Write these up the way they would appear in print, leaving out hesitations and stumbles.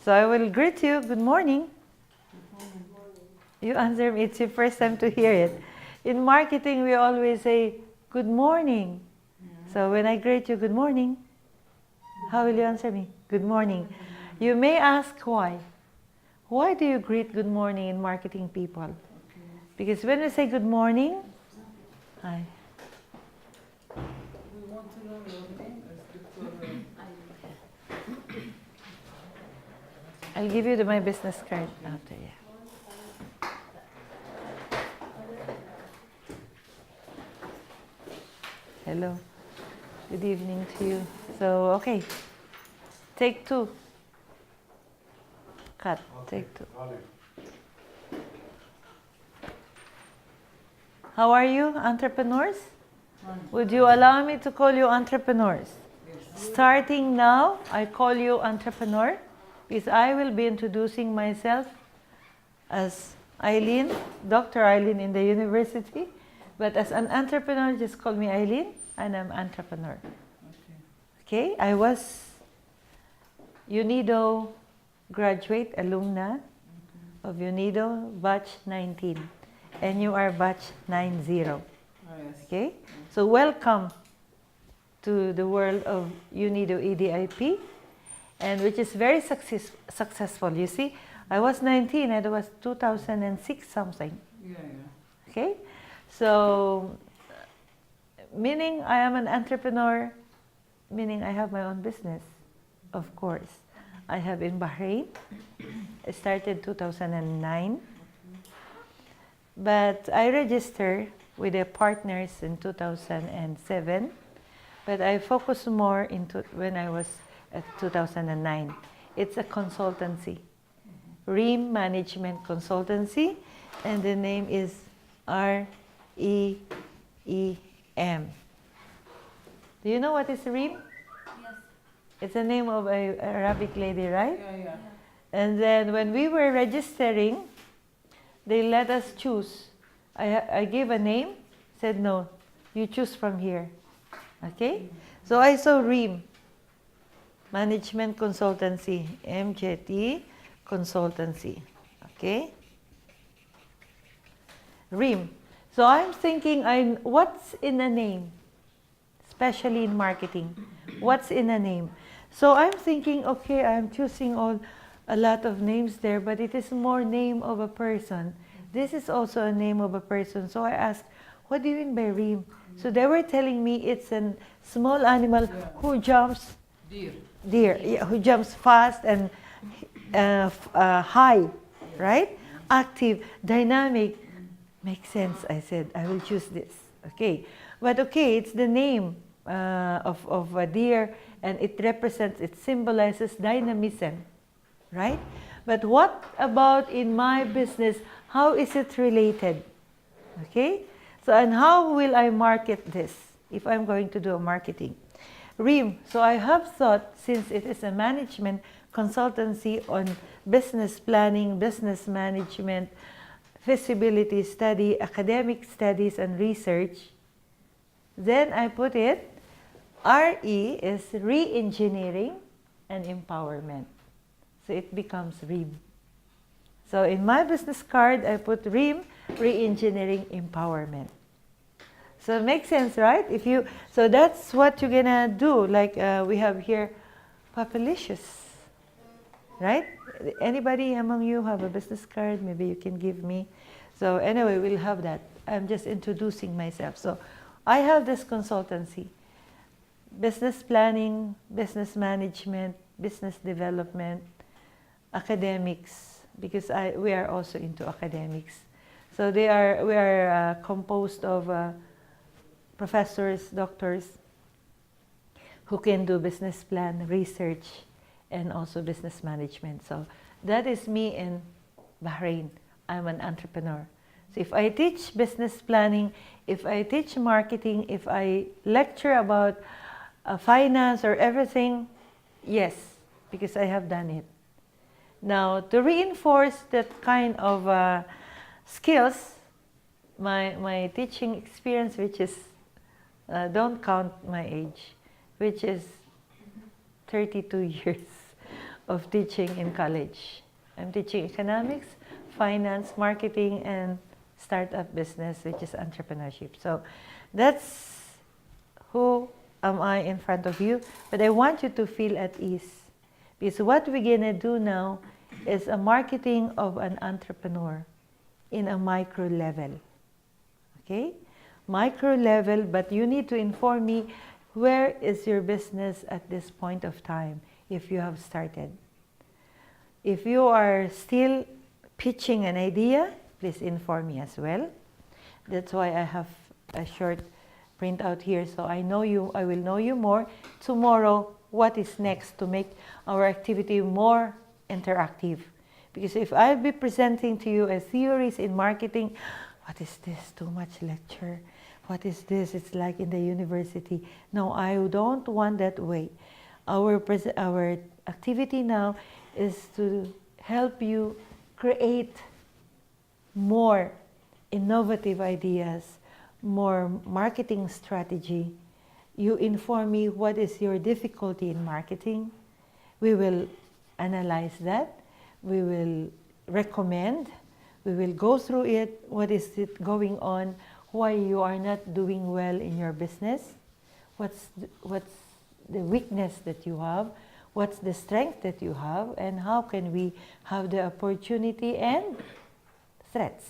So I will greet you. Good morning. You answer me. It's your first time to hear it. In marketing, we always say, good morning. So when I greet you, good morning, how will you answer me? Good morning. You may ask why. Why do you greet good morning in marketing people? Because when we say good morning, hi. We want to know your name as Dr. I'll give you my business card after, yeah. Hello. Good evening to you. So, okay. Take two. Cut. Take two. How are you, entrepreneurs? Would you allow me to call you entrepreneurs? Starting now, I call you entrepreneur because I will be introducing myself as Ilene, Dr. Ilene in the university. But as an entrepreneur, just call me Ilene, and I'm entrepreneur. Okay, I was UNIDO graduate alumna of UNIDO batch 19, and you are batch 90. Okay, so welcome to the world of UNIDO EDIP, and which is very successful. You see, I was 19 and it was 2006 something. Okay, so meaning I am an entrepreneur, meaning I have my own business, of course. I have in Bahrain. I started 2009, but I registered with the partners in 2007. But I focused more into when I was at 2009. It's a consultancy, REAM Management Consultancy, and the name is REEM. Do you know what is REAM? Yes. It's the name of an Arabic lady, right? Yeah. And then when we were registering, they let us choose. I gave a name, said no, you choose from here. Okay? So I saw REAM, Management Consultancy, MJT Consultancy. Okay? REAM. So I'm thinking, what's in a name? Especially in marketing. What's in a name? So I'm thinking, okay, I'm choosing a lot of names there, but it is more name of a person. This is also a name of a person. So I asked, what do you mean by REAM? So they were telling me it's a small animal who jumps. Deer. Yeah, who jumps fast and high, right? Active, dynamic. Makes sense, I said. I will choose this. Okay. But okay, it's the name of a deer, and it represents, it symbolizes dynamism, right? But what about in my business? How is it related? Okay? So, and how will I market this if I'm going to do a marketing? REAM. So I have thought, since it is a management consultancy on business planning, business management, feasibility study, academic studies, and research, then I put it, RE is re-engineering and empowerment. So it becomes REAM. So in my business card, I put REAM, re-engineering empowerment. So it makes sense, right? So that's what you're gonna do. Like we have here, Papalicious, right? Anybody among you have a business card? Maybe you can give me. So anyway, we'll have that. I'm just introducing myself. So I have this consultancy, business planning, business management, business development, academics, because we are also into academics. So we are composed of professors, doctors, who can do business plan, research, and also business management. So that is me in Bahrain. I'm an entrepreneur. So if I teach business planning, if I teach marketing, if I lecture about finance or everything, yes, because I have done it. Now, to reinforce that kind of skills, my teaching experience, which is, don't count my age, which is 32 years of teaching in college. I'm teaching economics, finance, marketing, and startup business, which is entrepreneurship. So that's who am I in front of you. But I want you to feel at ease. Because what we're going to do now is a marketing of an entrepreneur in a micro level. Okay? Micro level, but you need to inform me where is your business at this point of time if you have started. If you are still pitching an idea, please inform me as well. That's why I have a short printout here, so I will know you more tomorrow what is next to make our activity more interactive. Because if I'll be presenting to you a theories in marketing, what is this? Too much lecture. What is this? It's like in the university. No, I don't want that way. Our activity now is to help you create more innovative ideas, more marketing strategy. You inform me what is your difficulty in marketing. We will analyze that. We will recommend. We will go through it. What is it going on? Why you are not doing well in your business? What's the weakness that you have? What's the strength that you have? And how can we have the opportunity and threats?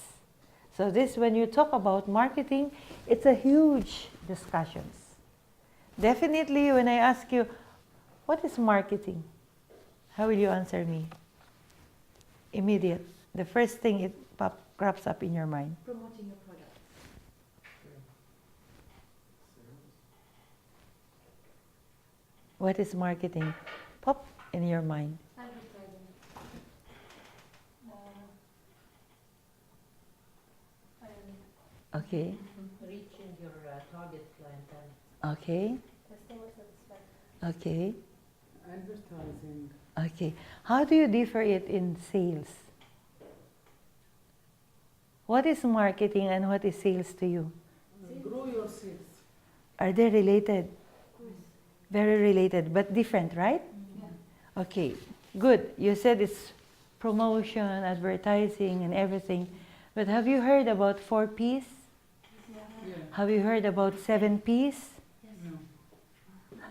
So this, when you talk about marketing, it's a huge discussions. Definitely when I ask you, what is marketing? How will you answer me? Immediate. The first thing it crops up in your mind. Promoting your product. What is marketing? Pop in your mind. Advertising. Okay. Reaching your target clientele. Okay. Customer satisfaction. Okay. Advertising. Okay. How do you differ it in sales? What is marketing and what is sales to you? Grow your sales. Are they related? Very related, but different, right? Yeah. Okay, good. You said it's promotion, advertising, and everything. But have you heard about 4 Ps? Yeah. Have you heard about 7 Ps? No.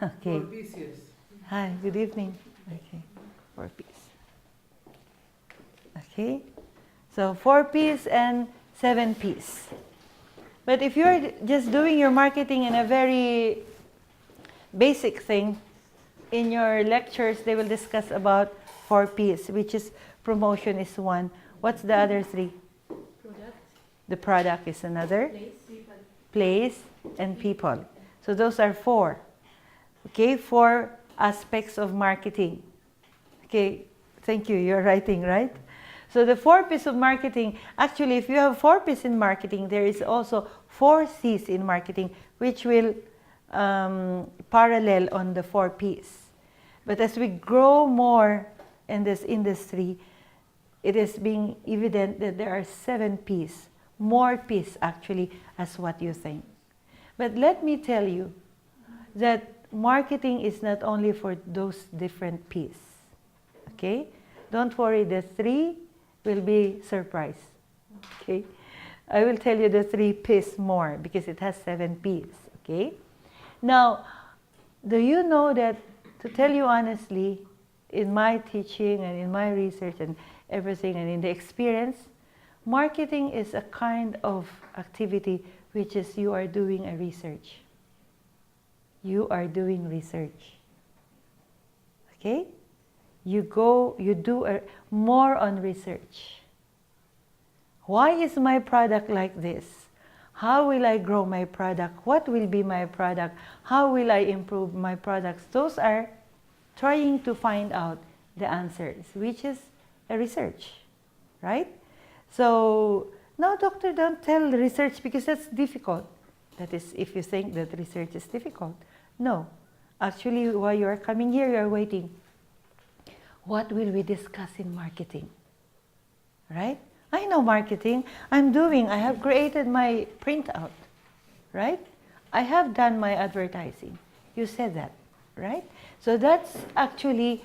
Okay. For PCS. Hi, good evening. Okay, 4 Ps. Okay, so 4 Ps and 7 Ps. But if you're just doing your marketing in a very basic thing, in your lectures they will discuss about 4 Ps, which is promotion is one. What's the other 3? Product. The product is another. Place. People. Place and people. So those are 4. Okay, 4 aspects of marketing. Okay, thank you. You're writing, right? So the 4 Ps of marketing, actually if you have 4 Ps in marketing, there is also 4 Cs in marketing, which will parallel on the 4 Ps. But as we grow more in this industry, it is being evident that there are 7 Ps, more Ps actually as what you think. But let me tell you that marketing is not only for those different Ps. Okay? Don't worry, the 3 will be surprise. Okay? I will tell you the 3 Ps more because it has 7 Ps. Okay? Now, do you know that, to tell you honestly, in my teaching and in my research and everything and in the experience, marketing is a kind of activity which is you are doing a research. You are doing research. Okay? You do more on research. Why is my product like this? How will I grow my product? What will be my product? How will I improve my products? Those are trying to find out the answers, which is a research, right? So, no, doctor, don't tell research because that's difficult. That is, if you think that research is difficult. No. Actually, while you are coming here, you are waiting. What will we discuss in marketing? Right? I know marketing. I have created my printout. Right? I have done my advertising. You said that. Right? So that's actually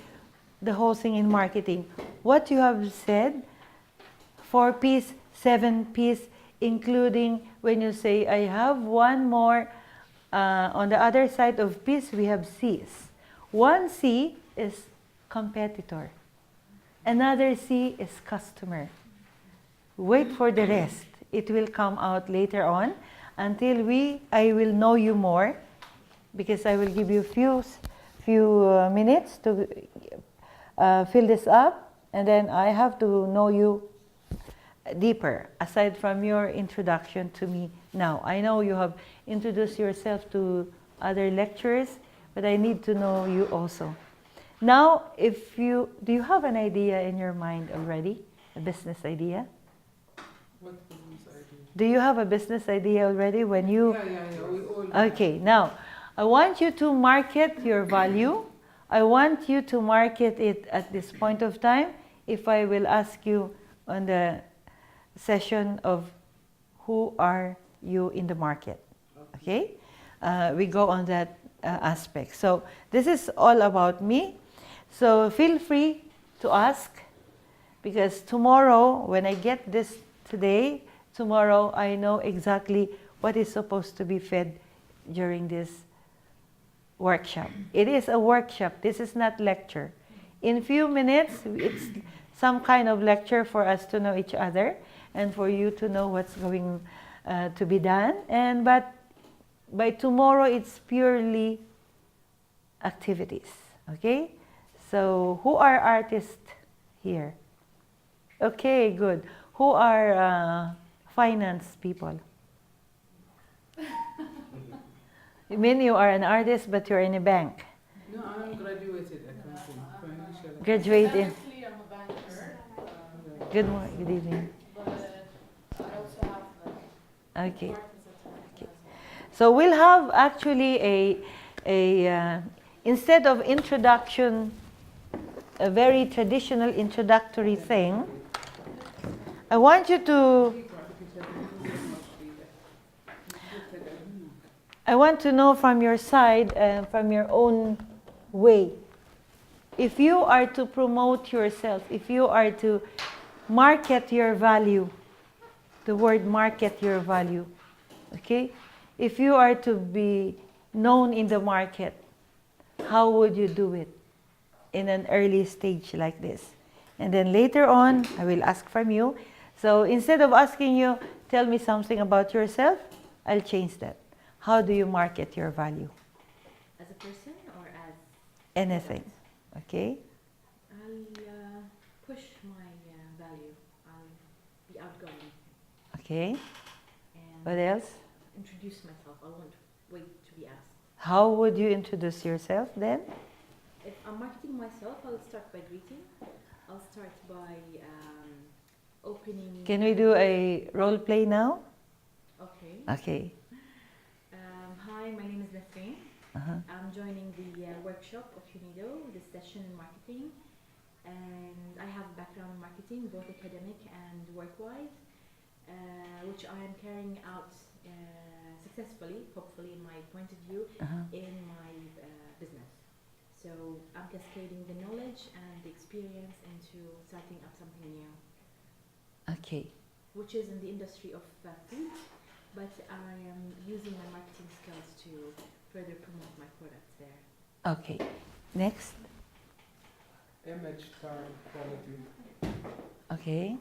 the whole thing in marketing. What you have said, 4 P's, 7 P's, including when you say, I have one more, on the other side of P's, we have C's. One C is competitor. Another C is customer. Wait for the rest. It will come out later on until I will know you more, because I will give you few minutes to fill this up, and then I have to know you deeper, aside from your introduction to me now. I know you have introduced yourself to other lecturers, but I need to know you also. Now, do you have an idea in your mind already? A business idea? What business idea? Do you have a business idea already when you... Yeah. We all. Okay, now, I want you to market your value. I want you to market it at this point of time. If I will ask you on the session of who are you in the market, okay? We go on that aspect. So this is all about me. So feel free to ask, because tomorrow, when I get this today, tomorrow I know exactly what is supposed to be fed during this workshop. It is a workshop. This is not lecture. In few minutes, it's some kind of lecture for us to know each other and for you to know what's going to be done. But by tomorrow, it's purely activities. Okay? So who are artists here? Okay, good. Who are finance people? You mean you are an artist, but you're in a bank? No, I'm graduated accounting, financial. Graduated. Actually, I'm a banker, Good morning. Good evening. but I also have Okay. partners at home. So we'll have actually instead of introduction, a very traditional introductory thing, I want you to know from your side and from your own way. If you are to promote yourself, if you are to market your value, the word market your value, okay? If you are to be known in the market, how would you do it in an early stage like this? And then later on, I will ask from you. So instead of asking you, tell me something about yourself, I'll change that. How do you market your value? As a person or as Anything, okay? I'll push my value. I'll be outgoing Okay. and What else? introduce myself. I won't wait to be asked. How would you introduce yourself then? If I'm marketing myself, I'll start by greeting. I'll start by opening. Can we do a role play now? Okay. Okay. Hi, my name is Nasreen. Uh-huh. I'm joining the workshop of UNIDO, this session in marketing. And I have a background in marketing, both academic and work-wise, which I am carrying out successfully, hopefully in my point of view, Uh-huh. in my business. So I'm cascading the knowledge and the experience into starting up something new, Okay. which is in the industry of food, but I am using my marketing skills to further promote my products there. Okay. Next. Image, time, quality. Okay.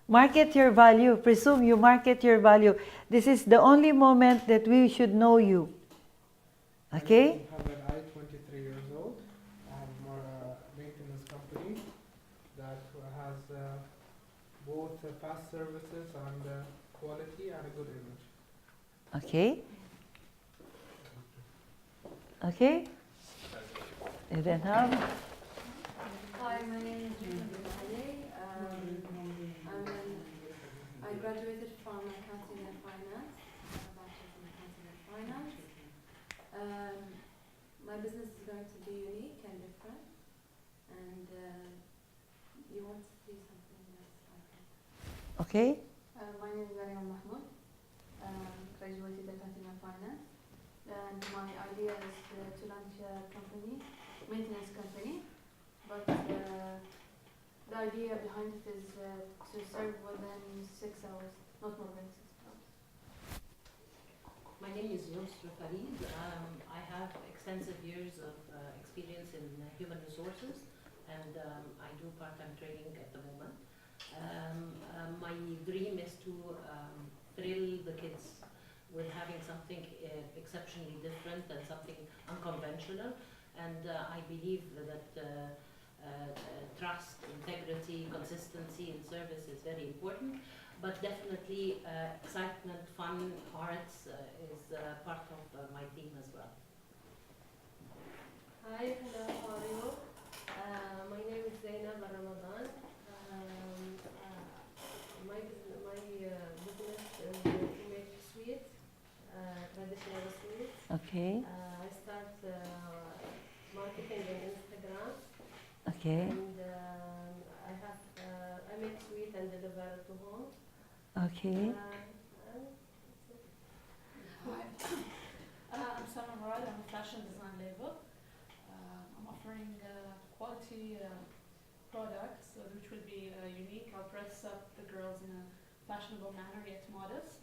Market your value. Presume you market your value. This is the only moment that we should know you. Okay? I have 23 years old. I have more maintenance company that has both fast services and quality and a good image. Okay. Okay. And then how? Hi, my name is Ilene. I graduated from accounting and finance. I have a bachelor's in accounting and finance. My business is going to be unique and different, and you want to do something that's like Okay. my name is Mariam Mahmoud. Graduated accounting and finance, and my idea is to launch a company, maintenance company, but the idea behind it is to serve within 6 hours, not more than 6 hours. My name is Yusra Farid. I have extensive years of experience in human resources, and I do part-time training at the moment. My dream is to thrill the kids with having something exceptionally different and something unconventional. And I believe that trust, integrity, consistency in service is very important. But definitely excitement, fun, arts is part of my theme as well. Hi, hello, how are you? My name is Zainab Ramadan. My business is to make sweets, traditional sweets. Okay. I start marketing on Instagram, Okay. and I make sweet and deliver to home. Okay. And Hi, I'm Sama Murad. I'm a fashion design label. I'm offering quality products which will be unique. I'll dress up the girls in a fashionable manner yet modest,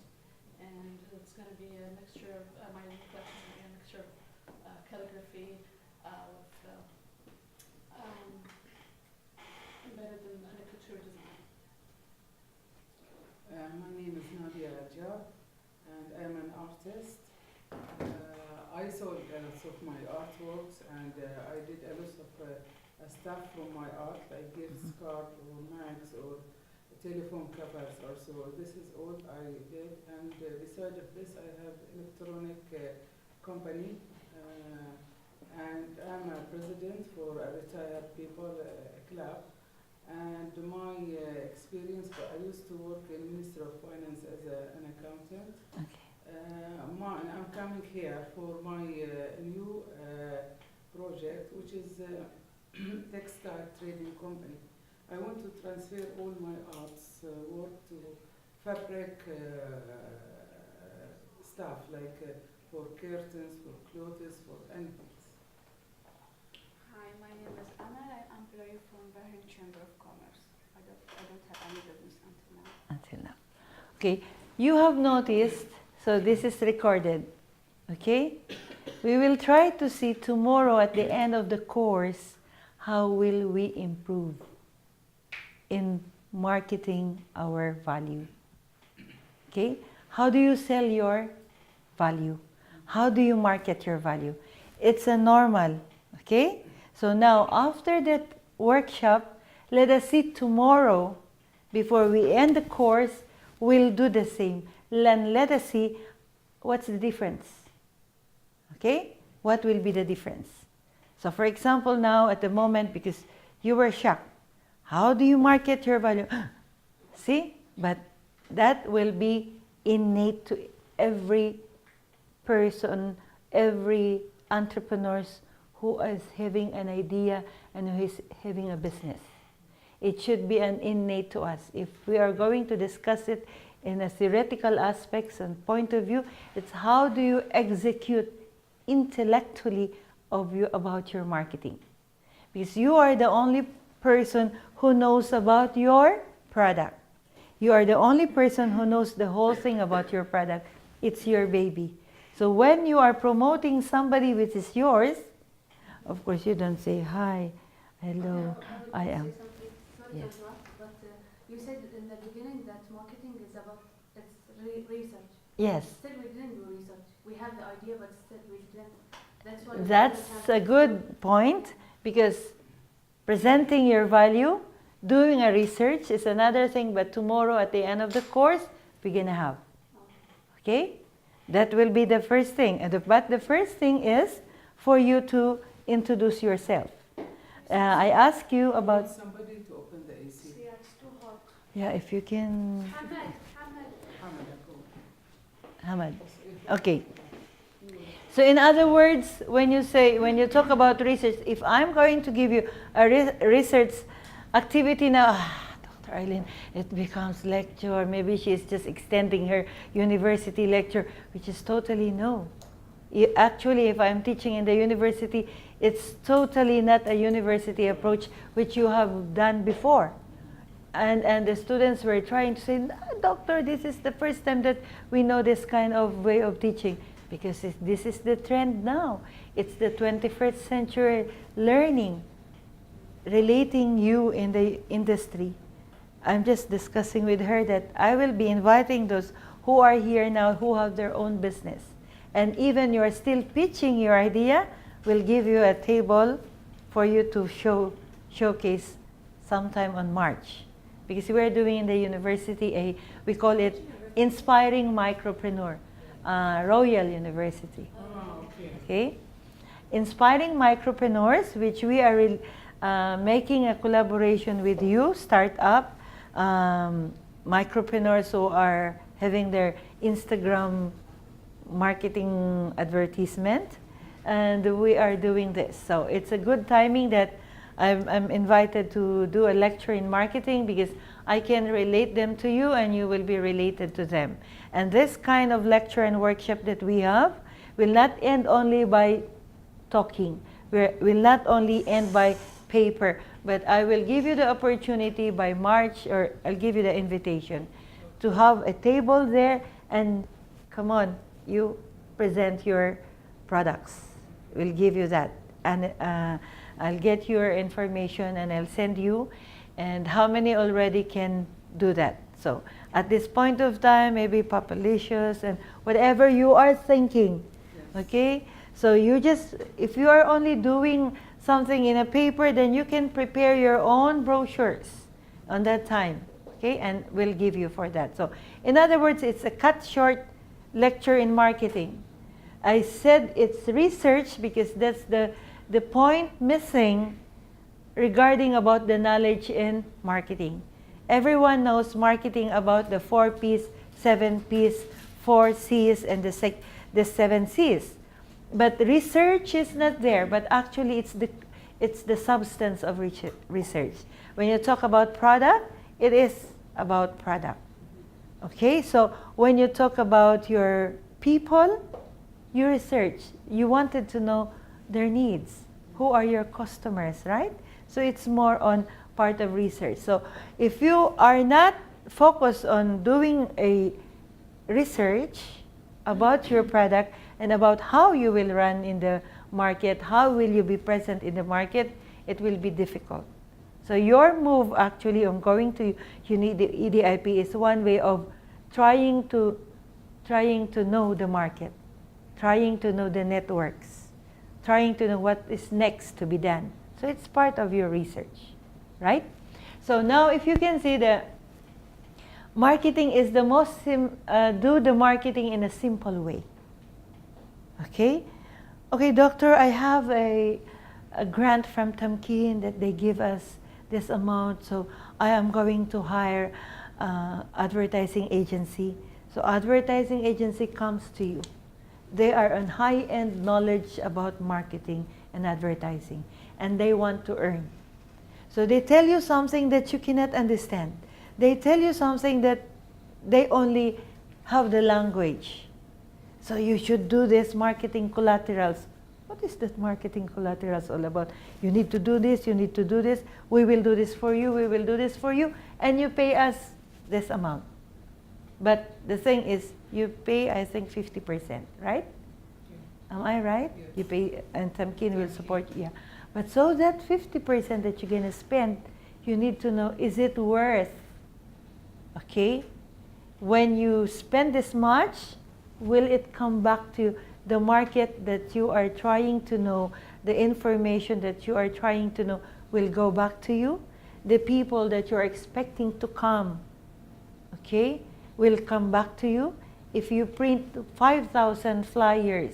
and it's going to be a mixture of my collection is going to be a mixture of calligraphy with embedded in literature design. My name is Nadia Rajab, and I'm an artist. I sold a lot of my artworks, and I did a lot of stuff from my art, like gifts, cards, or mags, or telephone covers. Also, this is all I did. And beside of this, I have electronic company, and I'm a president for a retired people club. And my experience, I used to work in Ministry of Finance as an accountant. Okay. I'm coming here for my new project, which is textile trading company. I want to transfer all my arts work to fabric stuff, like for curtains, for clothes, for anything. Hi, my name is Amal. I'm employee from Bahrain Chamber of Commerce. I don't have any business until now. Until now. Okay. You have noticed, so this is recorded. Okay? We will try to see tomorrow at the end of the course how will we improve in marketing our value. Okay? How do you sell your value? How do you market your value? It's a normal. Okay? So now, after that workshop, let us see tomorrow, before we end the course, we'll do the same. Let us see what's the difference. Okay? What will be the difference? So for example, now at the moment, because you were shocked, how do you market your value? See? But that will be innate to every person, every entrepreneur who is having an idea and who is having a business. It should be an innate to us. If we are going to discuss it in a theoretical aspects and point of view, it's how do you execute intellectually about your marketing. Because you are the only person who knows about your product. You are the only person who knows the whole thing about your product. It's your baby. So when you are promoting somebody which is yours, of course you don't say, hi, hello, I am. Sorry Yes. to interrupt, but you said in the beginning that marketing is about research. Yes. Still, we didn't do research. We have the idea, but still we didn't. That's why. That's a good point, because presenting your value, doing a research is another thing, but tomorrow at the end of the course, we're going to have. Okay? That will be the first thing. But the first thing is for you to introduce yourself. I ask you about... Somebody to open the AC. Yeah, it's too hot. Yeah, if you can... Hamad. Hamad. Okay. So in other words, when you talk about research, if I'm going to give you a research activity now, Dr. Ilene, it becomes lecture. Maybe she's just extending her university lecture, which is totally no. Actually, if I'm teaching in the university, it's totally not a university approach which you have done before. And the students were trying to say, doctor, this is the first time that we know this kind of way of teaching, because this is the trend now. It's the 21st century learning, relating you in the industry. I'm just discussing with her that I will be inviting those who are here now, who have their own business. And even you are still pitching your idea, we'll give you a table for you to showcase sometime on March. Because we're doing in the university we call it Inspiring Micropreneur, Royal University. Oh, okay. Okay? Inspiring Micropreneurs, which we are making a collaboration with you, startup micropreneurs who are having their Instagram marketing advertisement, and we are doing this. So it's a good timing that I'm invited to do a lecture in marketing, because I can relate them to you and you will be related to them. And this kind of lecture and workshop that we have will not end only by talking, will not only end by paper, but I will give you the opportunity by March, or I'll give you the invitation to have a table there, and come on, you present your products. We'll give you that, and I'll get your information and I'll send you, and how many already can do that. So at this point of time, maybe Papalicious and whatever you are thinking, okay? So you just, if you are only doing something in a paper, then you can prepare your own brochures on that time, okay? And we'll give you for that. So in other words, it's a cut short lecture in marketing. I said it's research because that's the point missing regarding about the knowledge in marketing. Everyone knows marketing about the 4 P's, 7 P's, 4 C's, and the 7 C's. But research is not there, but actually it's the substance of research. When you talk about product, it is about product. Okay, so when you talk about your people, you research. You wanted to know their needs. Who are your customers, right? So it's more on part of research. So if you are not focused on doing a research about your product and about how you will run in the market, how will you be present in the market, it will be difficult. So your move actually on going to EDIP is one way of trying to know the market, trying to know the networks, trying to know what is next to be done. So it's part of your research, right? So now if you can see the marketing is the most, do the marketing in a simple way. Okay? Okay, doctor, I have a grant from Tamkin that they give us this amount, so I am going to hire advertising agency. So advertising agency comes to you. They are on high-end knowledge about marketing and advertising, and they want to earn. So they tell you something that you cannot understand. They tell you something that they only have the language. So you should do this marketing collaterals. What is that marketing collaterals all about? You need to do this, you need to do this. We will do this for you, we will do this for you, and you pay us this amount. But the thing is, you pay, I think, 50%, right? Yeah. Am I right? Yes. You pay, and Tamkin will support you. Yeah. But so that 50% that you're going to spend, you need to know, is it worth, okay? When you spend this much, will it come back to the market that you are trying to know, the information that you are trying to know will go back to you? The people that you're expecting to come, okay, will come back to you? If you print 5,000 flyers,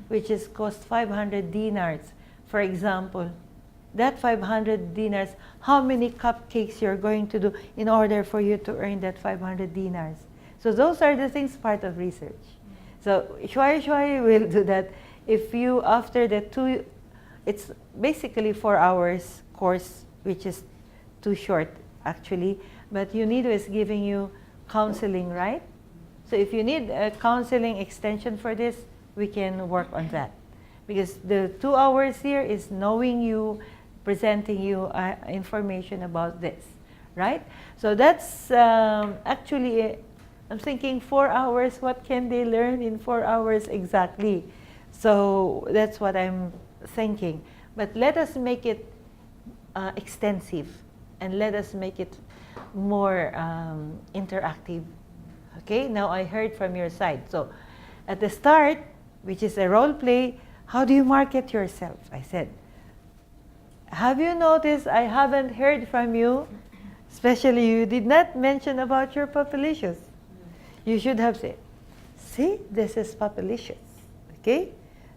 which is cost 500 dinars, for example, that 500 dinars, how many cupcakes you're going to do in order for you to earn that 500 dinars? So those are the things part of research. So Shuai will do that. If you, after the it's basically 4 hours course, which is too short actually, but UNIDO is giving you counseling, right? So if you need a counseling extension for this, we can work on that. Because the 2 hours here is knowing you, presenting you information about this, right? So that's actually, I'm thinking 4 hours, what can they learn in 4 hours exactly? So that's what I'm thinking. But let us make it extensive, and let us make it more interactive. Okay, now I heard from your side. So at the start, which is a role play, how do you market yourself? I said, have you noticed I haven't heard from you, especially you did not mention about your populations. You should have said, see, this is populations. Okay,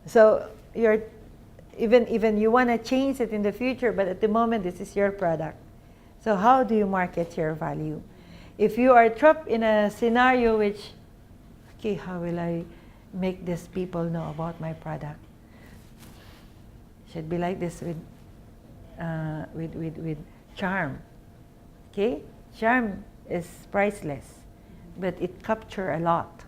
so you're even you want to change it in the future, but at the moment this is your product. So how do you market your value? If you are trapped in a scenario which, okay, how will I make these people know about my product? Should be like this with charm. Okay, charm is priceless, but it captures a lot.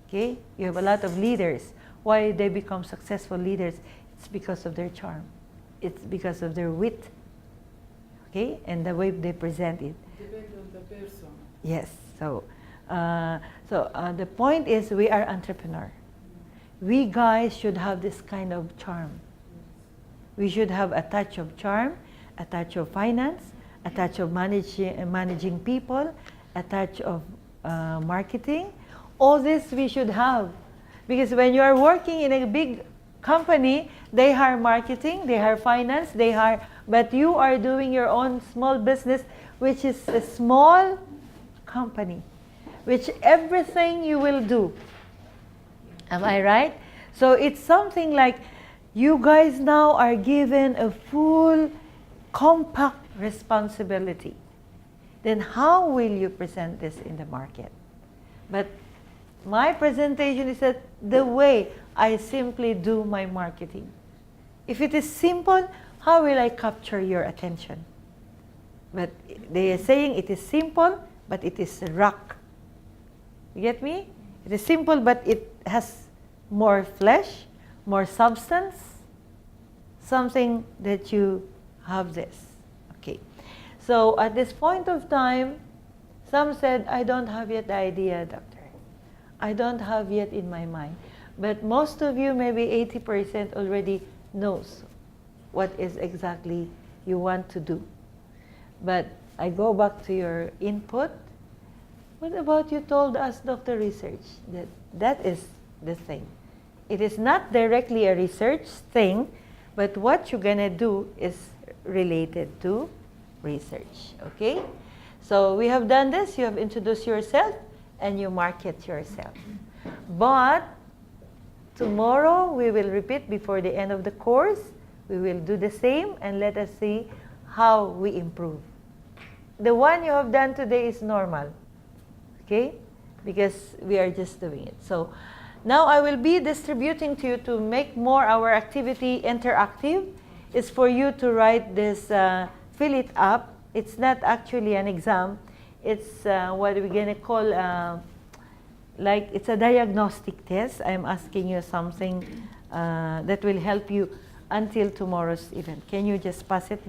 Okay, you have a lot of leaders. Why they become successful leaders? It's because of their charm. It's because of their wit. Okay, and the way they present it. Depend on the person. Yes. So, the point is, we are entrepreneur. We guys should have this kind of charm. We should have a touch of charm, a touch of finance, a touch of managing people, a touch of marketing. All this we should have. Because when you are working in a big company, they hire marketing, they hire finance, they hire, but you are doing your own small business, which is a small company, which everything you will do. Am I right? So it's something like you guys now are given a full, compact responsibility. Then how will you present this in the market? But my presentation is that the way I simply do my marketing. If it is simple, how will I capture your attention? But they are saying it is simple, but it is rock. You get me? It is simple, but it has more flesh, more substance, something that you have this. Okay. So at this point of time, some said, I don't have yet the idea, doctor. I don't have yet in my mind. But most of you, maybe 80% already knows what is exactly you want to do. But I go back to your input. What about you told us, Dr. Research, that is the thing. It is not directly a research thing, but what you're going to do is related to research. Okay? So we have done this. You have introduced yourself and you market yourself. But tomorrow we will repeat before the end of the course. We will do the same and let us see how we improve. The one you have done today is normal. Okay? Because we are just doing it. So now I will be distributing to you to make more our activity interactive. It's for you to write this, fill it up. It's not actually an exam. It's what we're going to call, like it's a diagnostic test. I'm asking you something that will help you until tomorrow's event. Can you just pass it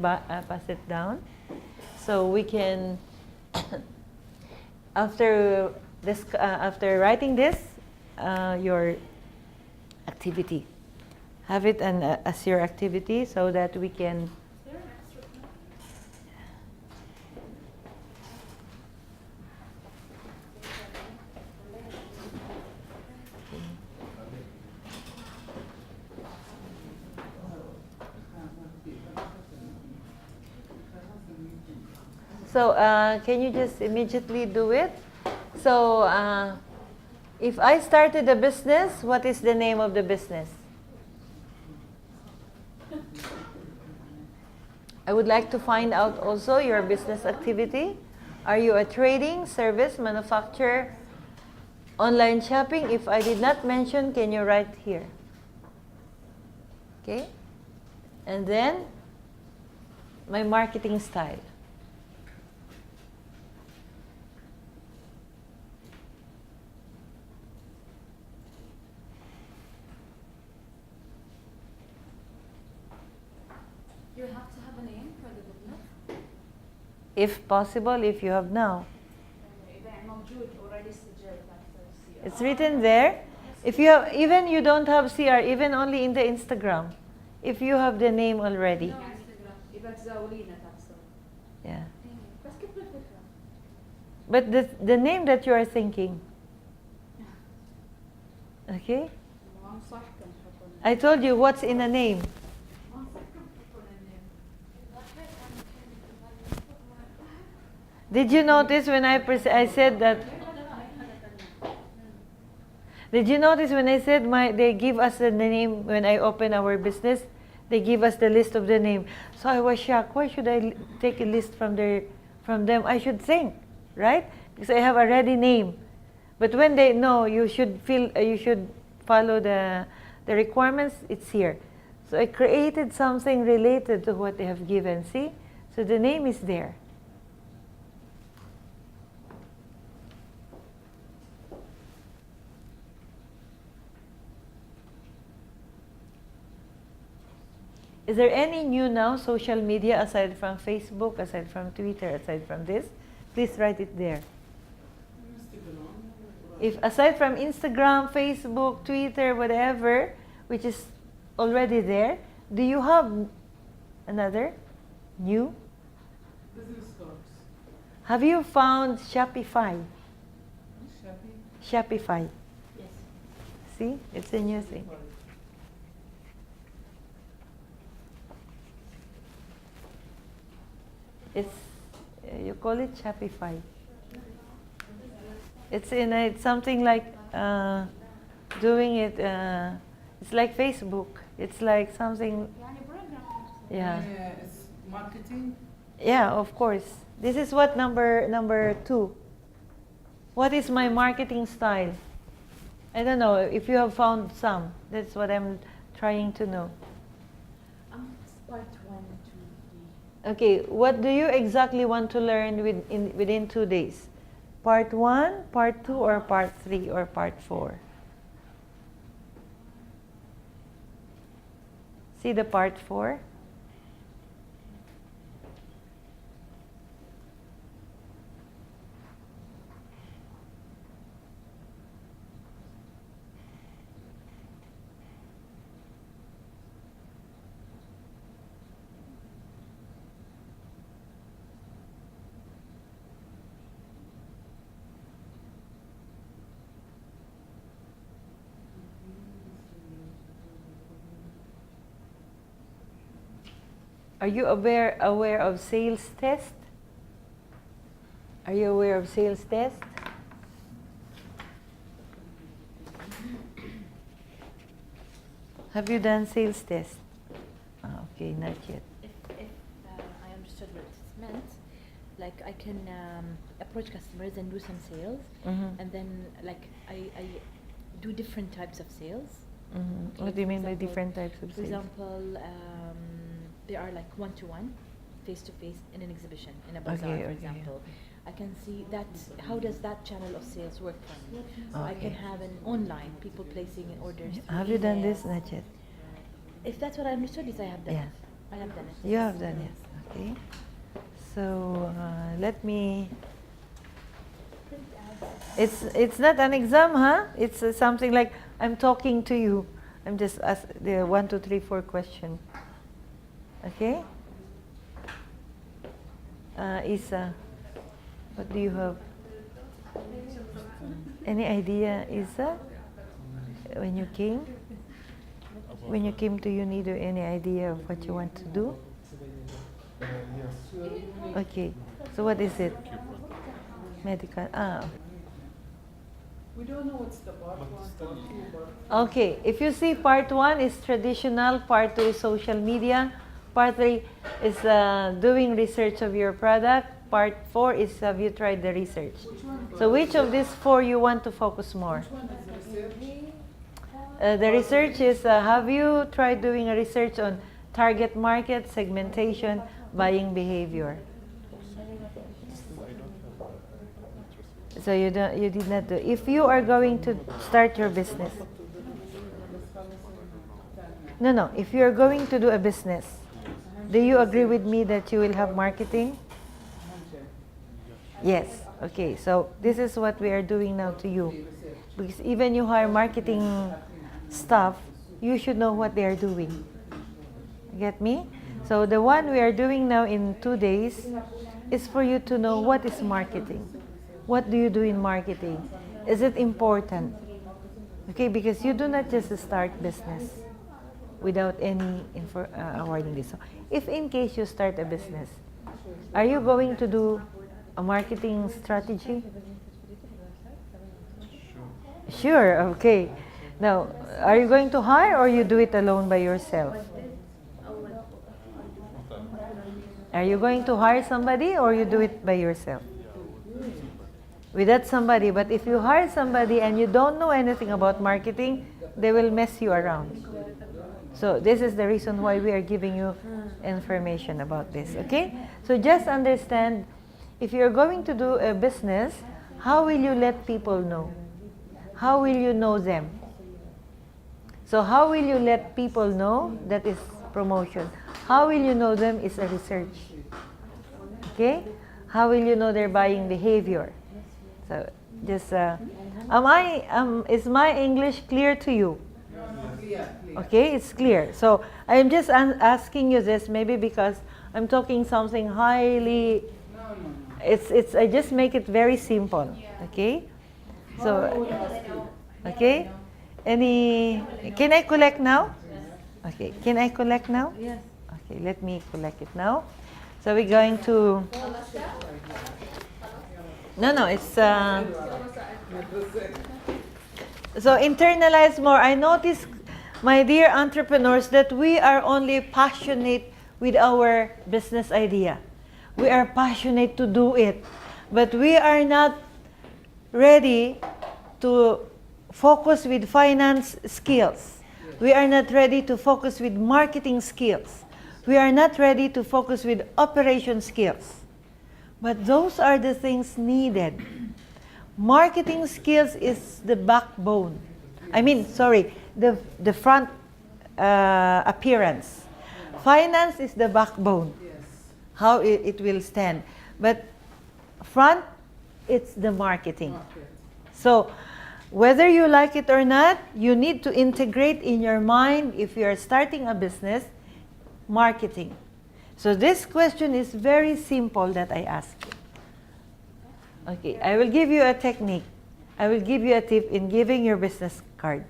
down? So we can, after writing this, your activity. Have it as your activity so that we can. Is there an extra pen? So can you just immediately do it? So if I started a business, what is the name of the business? I would like to find out also your business activity. Are you a trading, service, manufacturer, online shopping? If I did not mention, can you write here? Okay? And then my marketing style. if possible, if you have now. إذا موجود already سجل تحت CR. It's written there. If you have, even you don't have CR, even only in the Instagram, if you have the name already. No Instagram. إذا تزاولينا تحصل. Yeah. بس كيف الفكرة؟ But the name that you are thinking. Okay? ما أنصحكم تحطون. I told you what's in a name. ما أنصحكم تحطون النيم. Did you notice when I said that? Did you notice when I said they give us the name when I open our business? They give us the list of the name. So I was shocked. Why should I take a list from them? I should think, right? Because I have a ready name. But when they know you should follow the requirements, it's here. So I created something related to what they have given. See? So the name is there. Is there any new now social media aside from Facebook, aside from Twitter, aside from this? Please write it there. If aside from Instagram, Facebook, Twitter, whatever, which is already there, do you have another new? Business cards. Have you found Shopify? Shopify. Yes. See, it's a new thing. It's you call it Shopify. It's something like doing it. It's like Facebook. It's like something. يعني program. Yeah. It's marketing. Yeah, of course. This is what number 2. What is my marketing style? I don't know if you have found some. That's what I'm trying to know. Part 1, 2, 3. Okay, what do you exactly want to learn within 2 days? Part 1, part 2, or part 3, or part 4? See the part 4? Are you aware of sales test? Are you aware of sales test? Have you done sales test? Okay, not yet. If I understood what it meant, like I can approach customers and do some sales, Mm-hmm. and then like I do different types of sales. Mm-hmm. Okay, What do you for mean by example- different types of For sales? example, they are like one-to-one, face-to-face in an exhibition, in a bazaar, Okay, for okay. example. I can see that, how does that channel of sales work for me? So I can Okay. have an online, people placing orders. through Have you done email. this? Not yet. If that's what I understood, yes, I have done Yeah. it. I have done it. You have done it. Okay. So let me. It's not an exam, huh? It's something like I'm talking to you. I'm just ask the 1, 2, 3, 4 question. Okay. Isa, what do you have? Any idea, Isa? When you came to UNIDO, any idea of what you want to do? Okay. So what is it? Medical. We don't know what's the part 1, part 2, part Okay, if you see part 1 is traditional, part 2 is social media, part 3 is doing research of your product, part 4 is have you tried the research. So which of these 4 you want to focus more? Which one is research? The research is have you tried doing a research on target market, segmentation, buying behavior? So you did not do. If you are going to start your business, no. If you are going to do a business, do you agree with me that you will have marketing? Yes. Okay. So this is what we are doing now to you. Because even you hire marketing staff, you should know what they are doing. Get me? So the one we are doing now in 2 days is for you to know what is marketing. What do you do in marketing? Is it important? Okay, because you do not just start business without any awarding this. So if in case you start a business, are you going to do a marketing strategy? Sure, okay. Now, are you going to hire or you do it alone by yourself? Are you going to hire somebody or you do it by yourself? With that somebody, but if you hire somebody and you don't know anything about marketing, they will mess you around. So this is the reason why we are giving you information about this, okay? So just understand, if you're going to do a business, how will you let people know? How will you know them? So how will you let people know? That is promotion. How will you know them is a research. Okay? How will you know their buying behavior? So just, is my English clear to you? Okay, it's clear. So I'm just asking you this maybe because I'm talking something highly, I just make it very simple. Okay? So, okay? Can I collect now? Okay, can I collect now? Yes. Okay, let me collect it now. So we're going to, no, it's, so internalize more. I notice, my dear entrepreneurs, that we are only passionate with our business idea. We are passionate to do it, but we are not ready to focus with finance skills. We are not ready to focus with marketing skills. We are not ready to focus with operation skills. But those are the things needed. Marketing skills is the backbone. The front appearance. Finance is the backbone. How it will stand. But front, it's the marketing. So whether you like it or not, you need to integrate in your mind, if you are starting a business, marketing. So this question is very simple that I ask you. Okay, I will give you a technique. I will give you a tip in giving your business card.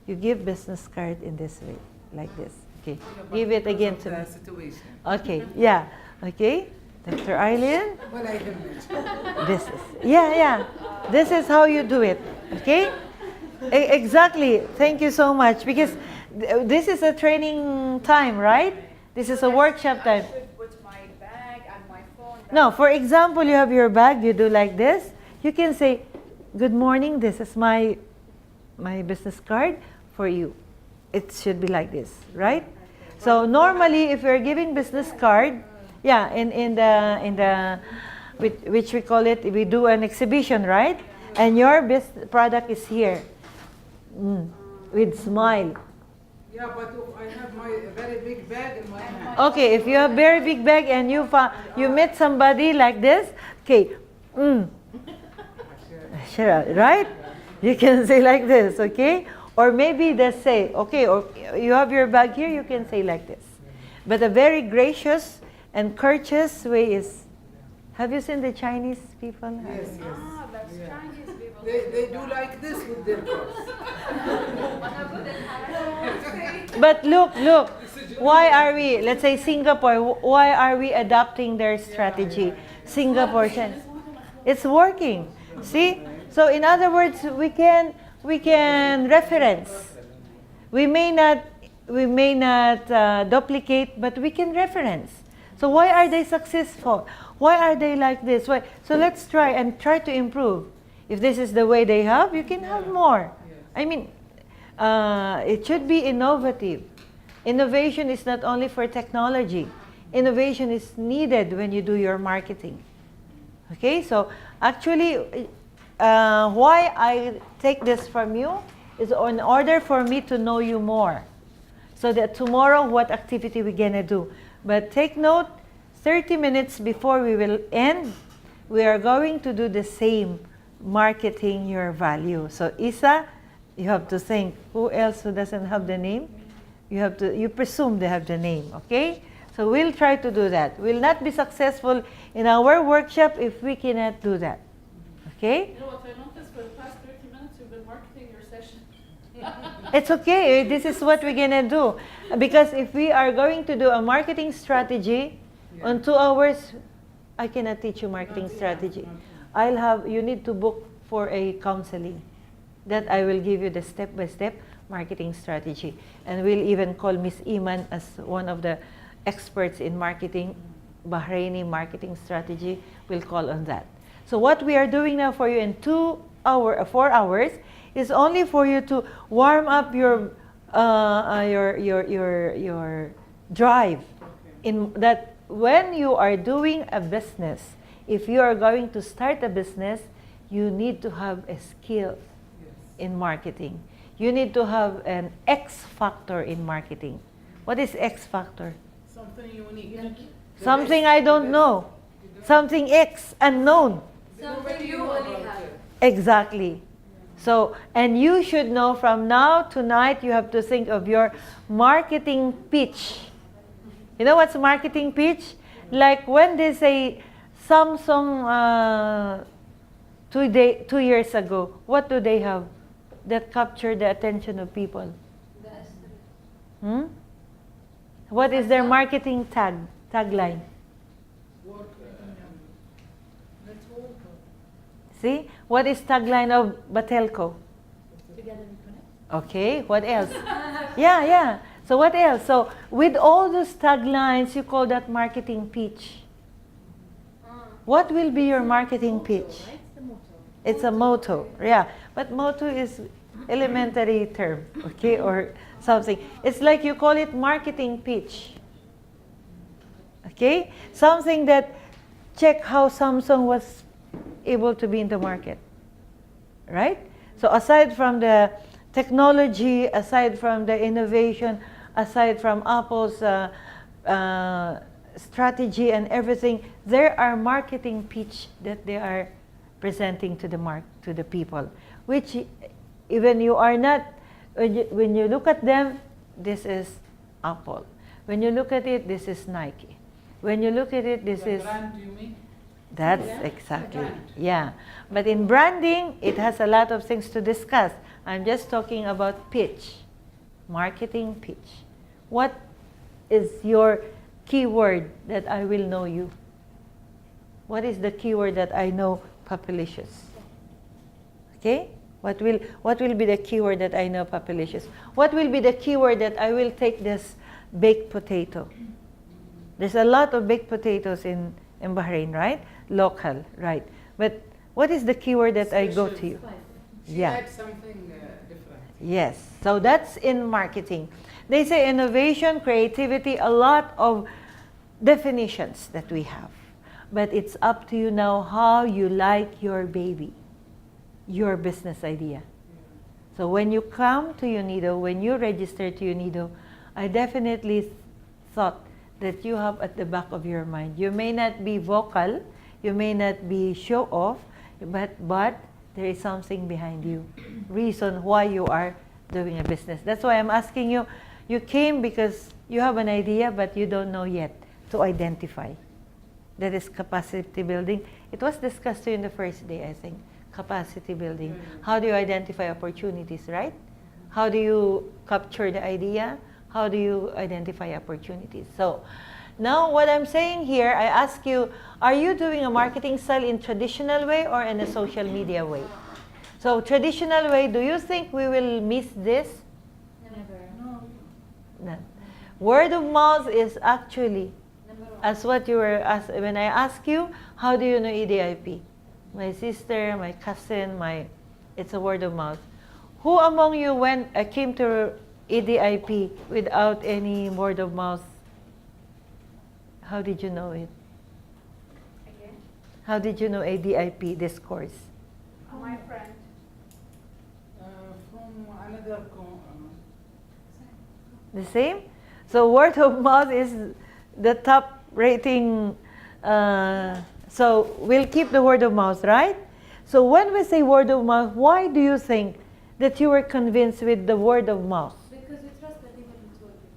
You give business card in this way, like this. Okay, give it again to me. Situation. Okay, yeah. Okay, Dr. Ilene. Well, I don't. This is, yeah. This is how you do it, okay? Exactly. Thank you so much. Because this is a training time, right? This is a workshop time. I should put my bag and my phone. No, for example, you have your bag, you do like this. You can say, good morning, this is my business card for you. It should be like this, right? So normally, if you're giving business card, yeah, in the which we call it, we do an exhibition, right? And your product is here, with smile. Yeah, but I have my very big bag in my hand. Okay, if you have very big bag and you meet somebody like this, okay, sure, right? You can say like this, okay? Or maybe they say, okay, or you have your bag here, you can say like this. But a very gracious and courteous way is, have you seen the Chinese people? Yes. Ah, that's Chinese people. They do like this with their cars. But look, why are we, let's say Singapore, why are we adopting their strategy? Singapore, it's working. See? So in other words, we can reference. We may not duplicate, but we can reference. So why are they successful? Why are they like this? Why? So let's try to improve. If this is the way they have, you can have more. I mean, it should be innovative. Innovation is not only for technology. Innovation is needed when you do your marketing. Okay, so actually, why I take this from you is in order for me to know you more. So that tomorrow, what activity we're gonna do. But take note, 30 minutes before we will end, we are going to do the same, marketing your value. So Isa, you have to think, who else who doesn't have the name? You presume they have the name, okay? So we'll try to do that. We'll not be successful in our workshop if we cannot do that, okay? You know what I noticed for the past 30 minutes you've been marketing your session. It's okay. This is what we're gonna do. Because if we are going to do a marketing strategy on 2 hours, I cannot teach you marketing strategy. You need to book for a counseling. That I will give you the step-by-step marketing strategy. And we'll even call Miss Iman as one of the experts in marketing, Bahraini marketing strategy. We'll call on that. So what we are doing now for you in 4 hours is only for you to warm up your drive. In that, when you are doing a business, if you are going to start a business, you need to have a skill in marketing. You need to have an X factor in marketing. What is X factor? Something unique. Something I don't know. Something X, unknown. Something you only have. Exactly. So, and you should know from now to night, you have to think of your marketing pitch. You know what's marketing pitch? Like when they say Samsung 2 years ago, what do they have that capture the attention of people? What is their marketing tagline? See? What is tagline of Batelco? Together we connect. Okay, what else? Yeah. So what else? So with all those taglines, you call that marketing pitch. What will be your marketing pitch? It's a motto. Yeah, but motto is elementary term, okay, or something. It's like you call it marketing pitch. Okay? Something that check how Samsung was able to be in the market. Right? So aside from the technology, aside from the innovation, aside from Apple's strategy and everything, there are marketing pitch that they are presenting to the people, which even you are not, when you look at them, this is Apple. When you look at it, this is Nike. When you look at it, this is... brand, you mean? That's exactly, yeah. But in branding, it has a lot of things to discuss. I'm just talking about pitch, marketing pitch. What is your keyword that I will know you? What is the keyword that I know Papalicious? Okay? What will be the keyword that I know Papalicious? What will be the keyword that I will take this baked potato? There's a lot of baked potatoes in Bahrain, right? Local, right? But what is the keyword that I go to you? She had something different. Yes. So that's in marketing. They say innovation, creativity, a lot of definitions that we have. But it's up to you now how you like your baby, your business idea. So when you come to UNIDO, when you register to UNIDO, I definitely thought that you have at the back of your mind. You may not be vocal, you may not be show off, but there is something behind you, reason why you are doing a business. That's why I'm asking you, you came because you have an idea, but you don't know yet to identify. That is capacity building. It was discussed to you in the first day, I think, capacity building. How do you identify opportunities, right? How do you capture the idea? How do you identify opportunities? So now what I'm saying here, I ask you, are you doing a marketing style in traditional way or in a social media way? So traditional way, do you think we will miss this? Never. No. Word of mouth is actually, as what you were asked, when I ask you, how do you know EDIP? My sister, my cousin, it's a word of mouth. Who among you came to EDIP without any word of mouth? How did you know it? Again? How did you know ADIP, this course? My friend. From another The same? So word of mouth is the top rating So we'll keep the word of mouth, right? So when we say word of mouth, why do you think that you were convinced with the word of mouth? Because you trust the people who told you.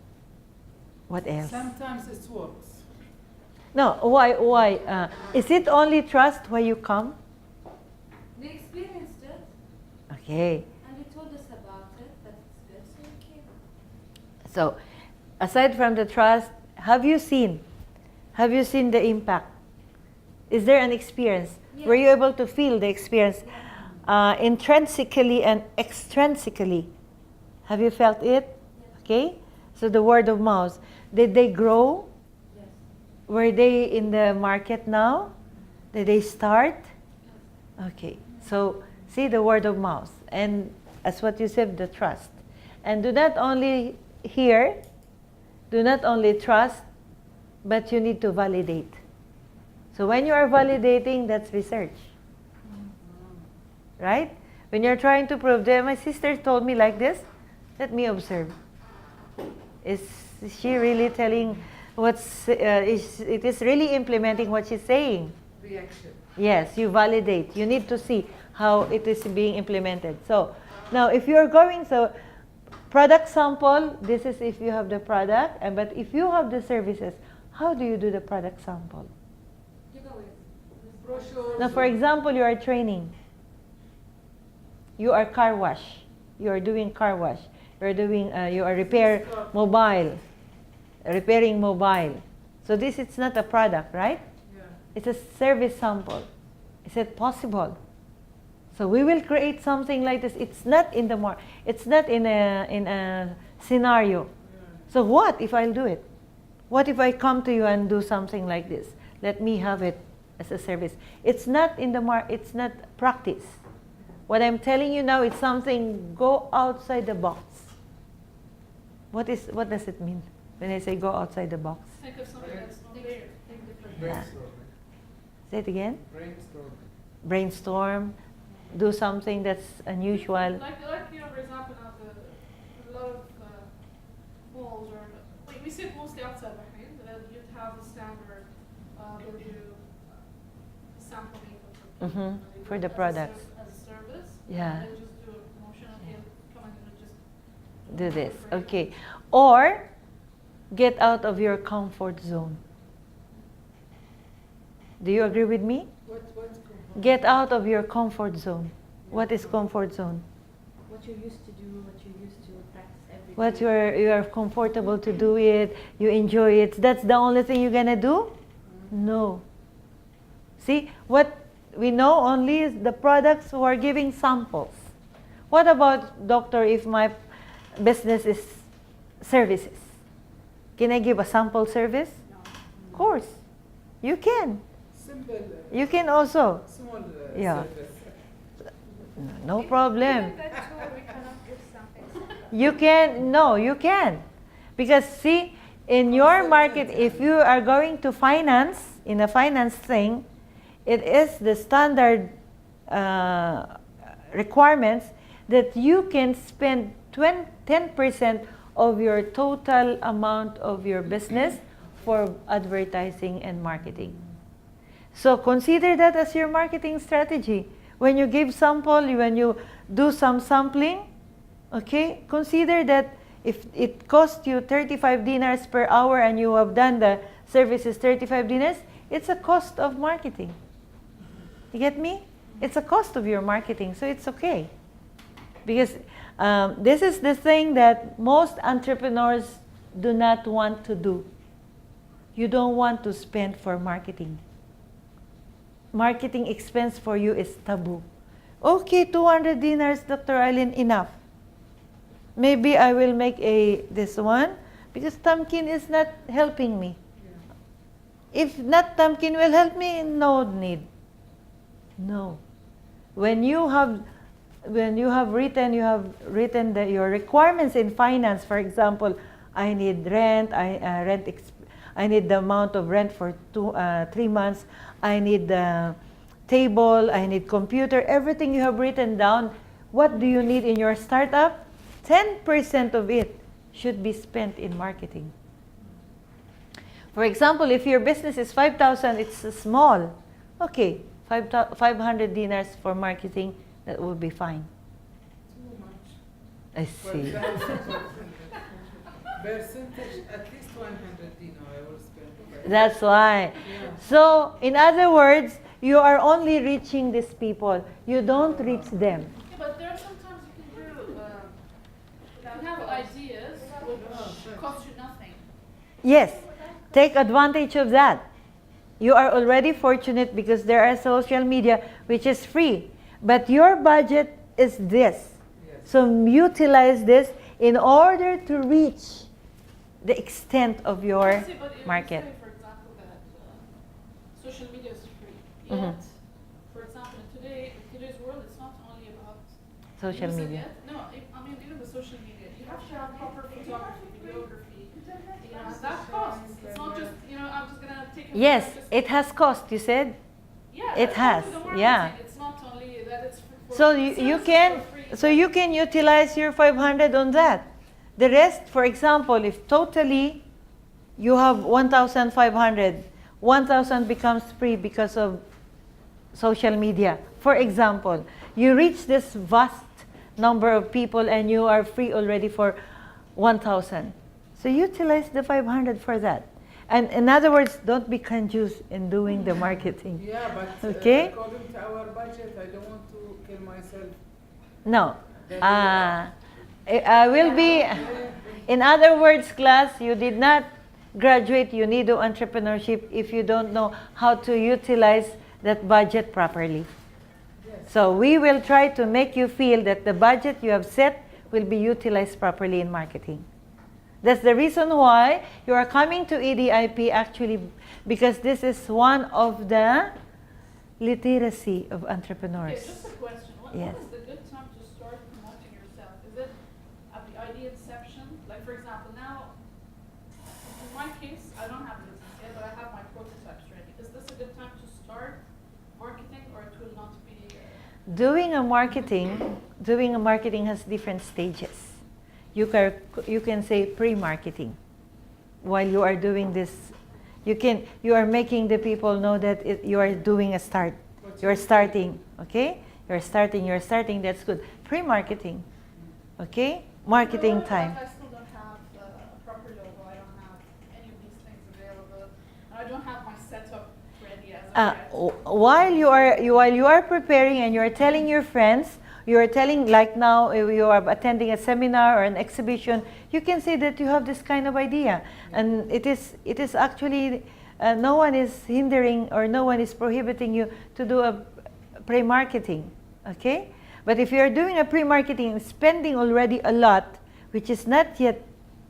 What else? Sometimes it works. No, why? Is it only trust why you come? They experienced it, Okay. and you told us about it, that it's good, so we came. So, aside from the trust, have you seen the impact? Is there an experience? Yeah. Were you able to feel the experience intrinsically and extrinsically? Have you felt it? Okay. So the word of mouth. Did they grow? Yes. Were they in the market now? Did they start? Okay. So see the word of mouth, and as what you said, the trust. And do not only hear, do not only trust, but you need to validate. So when you are validating, that's research. Right? When you're trying to prove that my sister told me like this, let me observe. Is she really telling it is really implementing what she's saying? Reaction. Yes, you validate. You need to see how it is being implemented. So now if you're going, so product sample, this is if you have the product, but if you have the services, how do you do the product sample? You go with Brochures. Now, for example, you are training. You are car wash. You are doing car wash. You are doing. You are repairing mobile. So this is not a product, right? Yeah. It's a service sample. Is it possible? So we will create something like this. It's not in the It's not in a scenario. Yeah. So what if I'll do it? What if I come to you and do something like this? Let me have it as a service. It's not in the It's not practice. What I'm telling you now is something. Go outside the box. What does it mean when I say go outside the box? Think of something that's not there. Think different. Brainstorming. Say it again. Brainstorming. Brainstorm. Do something that's unusual. Like for example, now a lot of malls or we see it mostly outside Bahrain. You'd have a standard. They'll do sampling of Mm-hmm. For the as a products. as a service. Yeah. And then just do a promotion and they'll come and just Do this. for free. Okay. Or get out of your comfort zone. Do you agree with me? What's comfort? Get out of your comfort zone. What is comfort zone? What you're used to do, what you're used to practice every What day. you are comfortable to do it, you enjoy it. That's the only thing you're gonna do? No. See, what we know only is the products who are giving samples. What about, doctor, if my business is services? Can I give a sample service? No. Of course. You can. Simple. You can also. Small Yeah. service. No problem. Even that tool, we cannot give something simple. You can, no, you can. Because see, in your market, if you are going to finance, in a finance thing, it is the standard requirements that you can spend 10% of your total amount of your business for advertising and marketing. So consider that as your marketing strategy. When you give sample, when you do some sampling, okay, consider that if it costs you 35 dinars per hour and you have done the services 35 dinars, it's a cost of marketing. You get me? It's a cost of your marketing, so it's okay. Because this is the thing that most entrepreneurs do not want to do. You don't want to spend for marketing. Marketing expense for you is taboo. Okay, 200 dinars, Dr. Ilene, enough. Maybe I will make this one because Tamkin is not helping me. If not Tamkin will help me, no need. No. When you have written your requirements in finance, for example, I need rent, I need the amount of rent for 3 months, I need the table, I need computer, everything you have written down. What do you need in your startup? 10% of it should be spent in marketing. For example, if your business is 5,000, it's small. Okay, 500 dinars for marketing, that will be fine. Too much. I For see. percentage, at least 100 dinar I will spend. That's why. Yeah. So, in other words, you are only reaching these people. You don't reach them. Yeah, but there are sometimes you can do, you have ideas which cost you nothing. Yes, take advantage of that. You are already fortunate because there are social media which is free. But your budget is this. Yes. So utilize this in order to reach the extent of your See, but if market. you say, for example, that social media is free. Mhm. Yet, for example, in today's world, it's not only about Social using media. it. No, I mean, even the social media, you have to have proper photography, videography. You know, and that costs. It's not just, I'm just gonna take a Yes, photo, just- it has cost, you said. Yeah, it that's has, also the yeah. marketing. It's not only that it's for So you services can for free, so but- you can utilize your 500 on that. The rest, for example, if totally you have 1,500, 1,000 becomes free because of social media. For example, you reach this vast number of people and you are free already for 1,000. So utilize the 500 for that. And in other words, don't be confused in doing the marketing. Yeah, but Okay? according to our budget, I don't want to kill myself. No. I will be, in other words, class, you did not graduate, you need to entrepreneurship if you don't know how to utilize that budget properly. Yes. So we will try to make you feel that the budget you have set will be utilized properly in marketing. That's the reason why you are coming to EDIP actually, because this is one of the literacy of Okay, entrepreneurs. just a question. Yes. What is the good time to start promoting yourself? Is it at the idea inception? Like, for example, now, in my case, I don't have a business yet, but I have my prototypes ready. Is this a good time to start marketing, or it will not be? Doing a marketing has different stages. You can say pre-marketing. While you are doing this, you are making the people know that you are doing a start. You are starting, okay? You're starting, that's good. Pre-marketing, okay? Marketing But time. I still don't have a proper logo. I don't have any of these things available. And I don't have my setup ready as of yet. While you are preparing and you are telling your friends, you are telling, like now, if you are attending a seminar or an exhibition, you can say that you have this kind of idea. And it is actually, no one is hindering or no one is prohibiting you to do a pre-marketing, okay? But if you are doing a pre-marketing and spending already a lot, which is not yet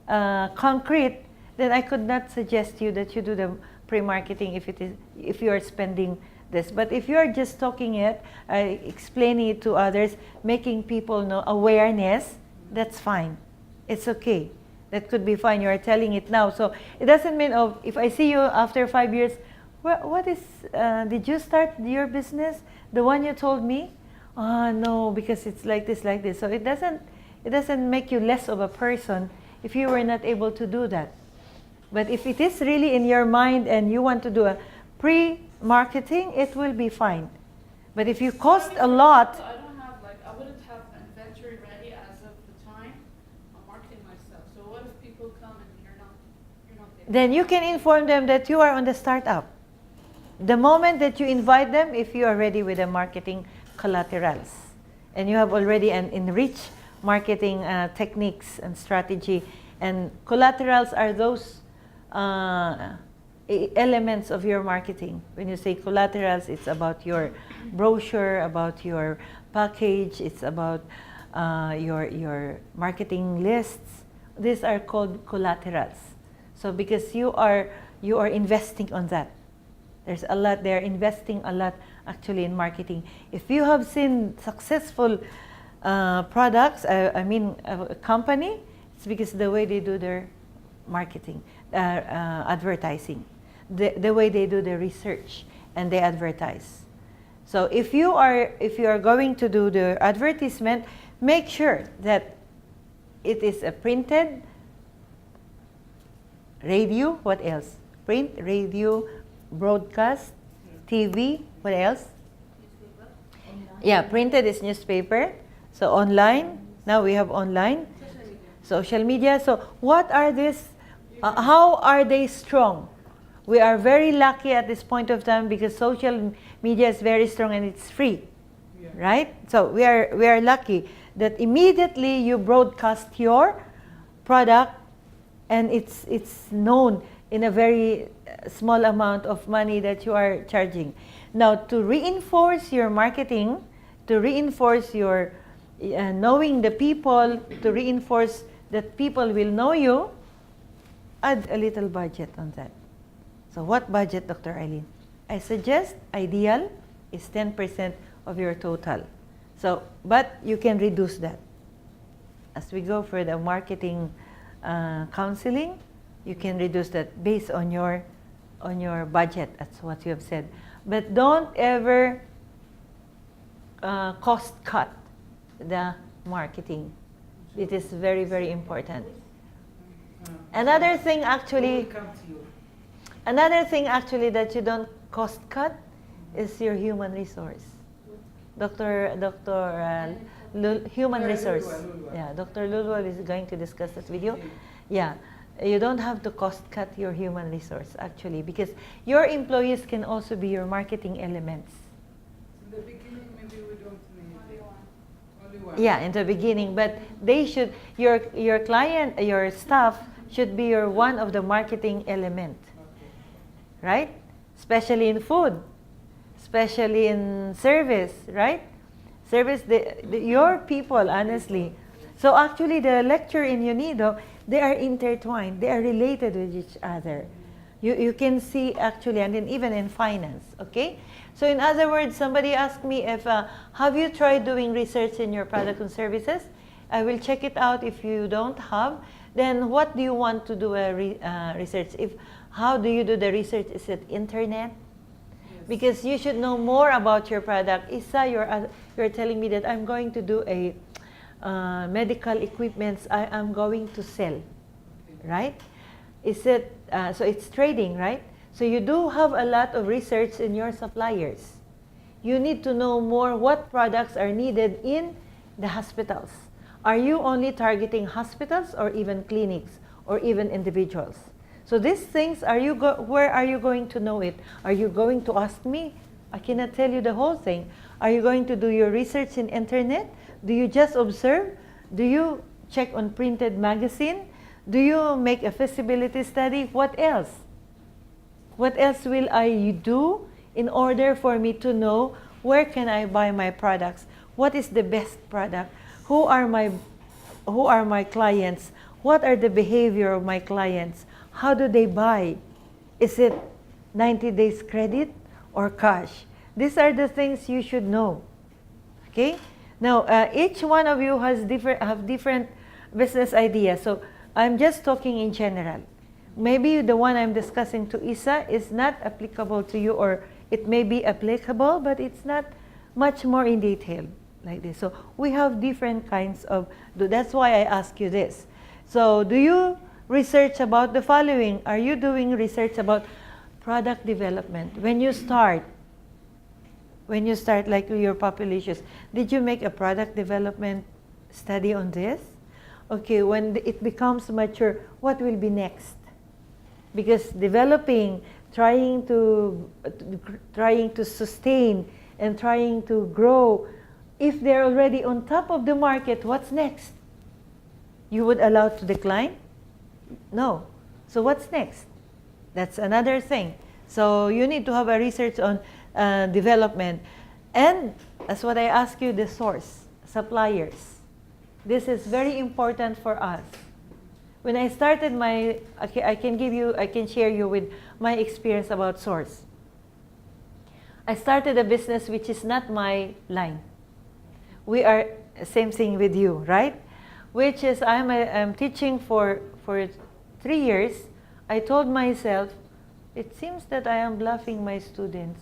concrete, then I could not suggest you that you do the pre-marketing if you are spending this. But if you are just talking it, explaining it to others, making people know awareness, that's fine. It's okay. That could be fine. You are telling it now. So it doesn't mean, oh, if I see you after 5 years, what is, did you start your business? The one you told me? No, because it's like this, like this. So it doesn't make you less of a person if you were not able to do that. But if it is really in your mind and you want to do a pre-marketing, it will be fine. But if you cost a lot, I don't have, I wouldn't have inventory ready as of the time I'm marketing myself. So what if people come and you're not there? then you can inform them that you are on the startup. The moment that you invite them, if you are ready with the marketing collaterals, and you have already an enriched marketing techniques and strategy, and collaterals are those elements of your marketing. When you say collaterals, it's about your brochure, about your package, it's about your marketing lists. These are called collaterals. So because you are investing on that. There's a lot, they're investing a lot actually in marketing. If you have seen successful products, a company, it's because the way they do their marketing, advertising, the way they do the research and they advertise. So if you are going to do the advertisement, make sure that it is a printed, radio, what else? Print, radio, broadcast, TV, What else? Newspaper. Online. Yeah, printed is newspaper. So online, now we have online. Social media. So what are these, how are they strong? We are very lucky at this point of time because social media is very strong and it's free, Yeah. right? So we are lucky that immediately you broadcast your product and it's known in a very small amount of money that you are charging. Now to reinforce your marketing, to reinforce your knowing the people, to reinforce that people will know you, add a little budget on that. So what budget, Dr. Eileen? I suggest ideal is 10% of your total. So, but you can reduce that. As we go for the marketing counseling, you can reduce that based on your budget. That's what you have said. But don't ever cost cut the marketing. It is very, very important. Another thing actually, another thing actually that you don't cost cut is your human resource. Human resource. Yeah, Dr. Lulwal is going to discuss that video. Yeah, you don't have to cost cut your human resource actually because your employees can also be your marketing elements. In the beginning, maybe we don't need only one. Yeah, in the beginning, but they should, your client, your staff should be your one of the marketing element, right? Especially in food, especially in service, right? Service, your people, honestly. So actually the lecture in UNIDO, they are intertwined, they are related with each other. You can see actually, and then even in finance, okay? So in other words, somebody asked me if, have you tried doing research in your product and services? I will check it out. If you don't have, then what do you want to do research? How do you do the research? Is it internet? Yes. Because you should know more about your product. Isa, you're telling me that I'm going to do a medical equipments I am going to sell, right? Is it, so it's trading, right? So you do have a lot of research in your suppliers. You need to know more what products are needed in the hospitals. Are you only targeting hospitals or even clinics or even individuals? So these things, where are you going to know it? Are you going to ask me? I cannot tell you the whole thing. Are you going to do your research in internet? Do you just observe? Do you check on printed magazine? Do you make a feasibility study? What else? What else will I do in order for me to know where can I buy my products? What is the best product? Who are my clients? What are the behavior of my clients? How do they buy? Is it 90 days credit or cash? These are the things you should know. Okay? Now, each one of you have different business ideas. So I'm just talking in general. Maybe the one I'm discussing to Isa is not applicable to you, or it may be applicable, but it's not much more in detail like this. So we have different kinds of, that's why I ask you this. So do you research about the following? Are you doing research about product development? When you start like your populations, did you make a product development study on this? Okay, when it becomes mature, what will be next? Because developing, trying to sustain and trying to grow, if they're already on top of the market, what's next? You would allow to decline? No. So what's next? That's another thing. So you need to have a research on development. And that's what I ask you, the source, suppliers. This is very important for us. When I started I can share you with my experience about source. I started a business which is not my line. We are same thing with you, right? Which is I'm teaching for 3 years. I told myself, it seems that I am bluffing my students.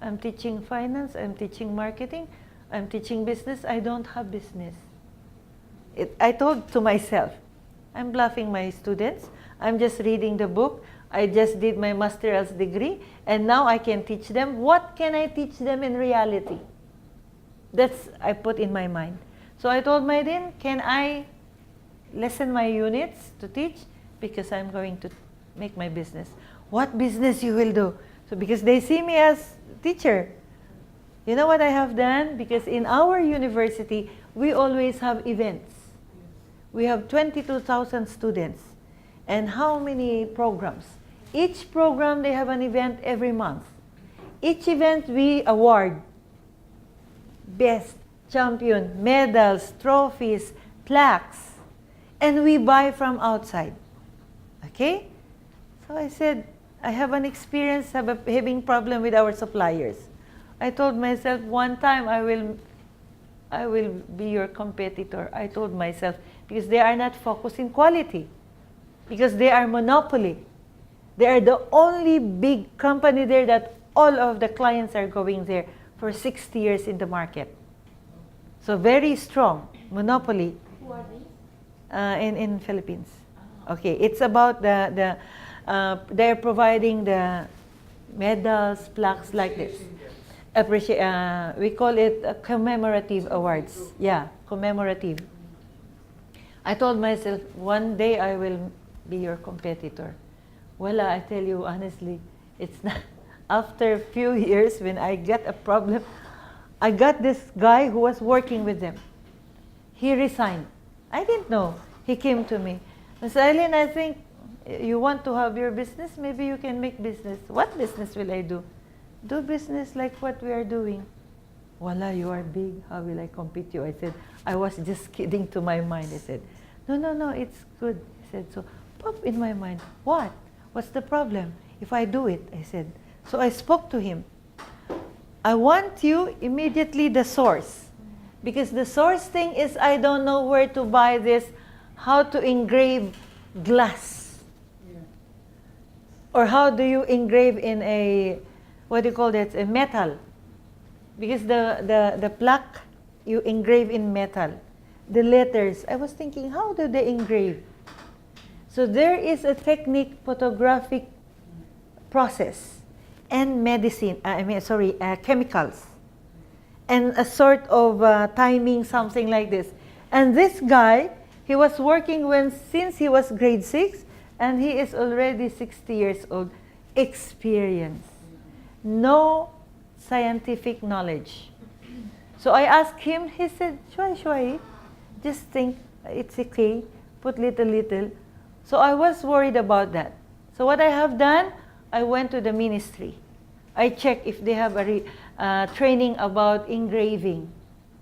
I'm teaching finance, I'm teaching marketing, I'm teaching business, I don't have business. I told to myself, I'm bluffing my students, I'm just reading the book, I just did my master's degree, and now I can teach them. What can I teach them in reality? That's I put in my mind. So I told my dean, can I lessen my units to teach? Because I'm going to make my business. What business you will do? So because they see me as teacher. You know what I have done? Because in our university, we always have events. We have 22,000 students. And how many programs? Each program, they have an event every month. Each event, we award best, champion, medals, trophies, plaques. And we buy from outside. Okay? So I said, I have an experience having problem with our suppliers. I told myself, one time I will be your competitor. I told myself, because they are not focused in quality. Because they are monopoly. They are the only big company there that all of the clients are going there for 60 years in the market. So very strong, monopoly. Who are these? In Philippines. Okay, it's about they're providing the medals, plaques like this. We call it commemorative awards. Yeah, commemorative. I told myself, one day I will be your competitor. Well, I tell you honestly, it's not. After a few years, when I get a problem, I got this guy who was working with them. He resigned. I didn't know. He came to me. I said, Ilene, I think you want to have your business. Maybe you can make business. What business will I do? Do business like what we are doing. Voila, you are big. How will I compete you? I said, I was just kidding to my mind. I said, no, it's good. I said, so pop in my mind. What? What's the problem if I do it? I said. So I spoke to him. I want you immediately the source. Because the source thing is I don't know where to buy this, how to engrave glass. Yeah. Or how do you engrave in a, what do you call that, a metal? Because the plaque, you engrave in metal. The letters, I was thinking, how do they engrave? So there is a technique, photographic process, and medicine, chemicals, and a sort of timing, something like this. And this guy, he was working since he was grade 6, and he is already 60 years old. Experience. No scientific knowledge. So I asked him, he said, Shuai, just think, it's okay, put little. So I was worried about that. So what I have done, I went to the ministry. I checked if they have a training about engraving,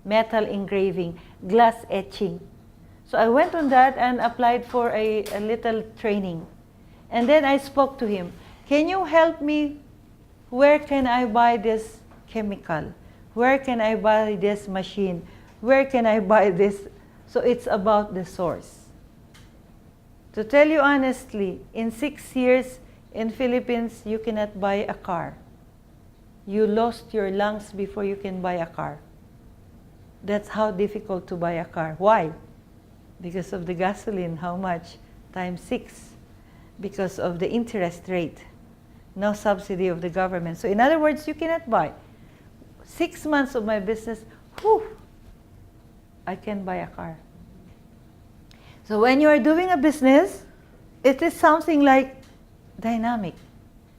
metal engraving, glass etching. So I went on that and applied for a little training. And then I spoke to him. Can you help me? Where can I buy this chemical? Where can I buy this machine? Where can I buy this? So it's about the source. To tell you honestly, in 6 years in Philippines, you cannot buy a car. You lost your lungs before you can buy a car. That's how difficult to buy a car. Why? Because of the gasoline, how much? Times 6. Because of the interest rate. No subsidy of the government. So in other words, you cannot buy. 6 months of my business, I can buy a car. So when you are doing a business, it is something like dynamic.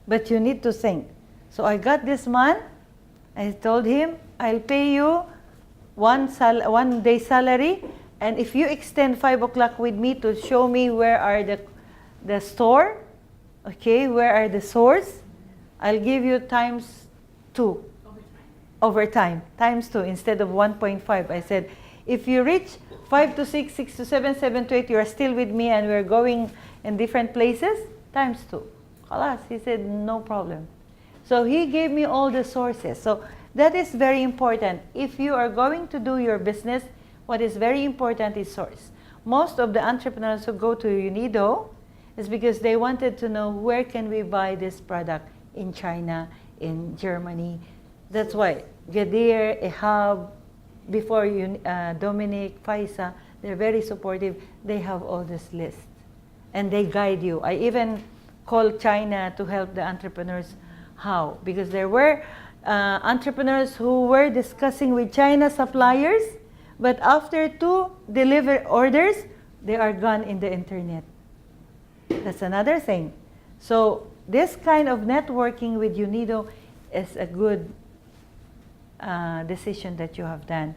But you need to think. So I got this man. I told him, I'll pay you one day salary. And if you extend 5 o'clock with me to show me where are the store, okay, where are the stores, I'll give you times 2. Overtime. Times 2 instead of 1.5. I said, if you reach 5 to 6, 6 to 7, 7 to 8, you are still with me and we're going in different places, times 2. Khalas, he said, no problem. So he gave me all the sources. So that is very important. If you are going to do your business, what is very important is source. Most of the entrepreneurs who go to UNIDO is because they wanted to know where can we buy this product in China, in Germany. That's why Gadir, Ehab, before Dominic, Faisa, they're very supportive. They have all this list. And they guide you. I even call China to help the entrepreneurs. How? Because there were entrepreneurs who were discussing with China suppliers, but after to deliver orders, they are gone in the internet. That's another thing. So this kind of networking with UNIDO is a good decision that you have done.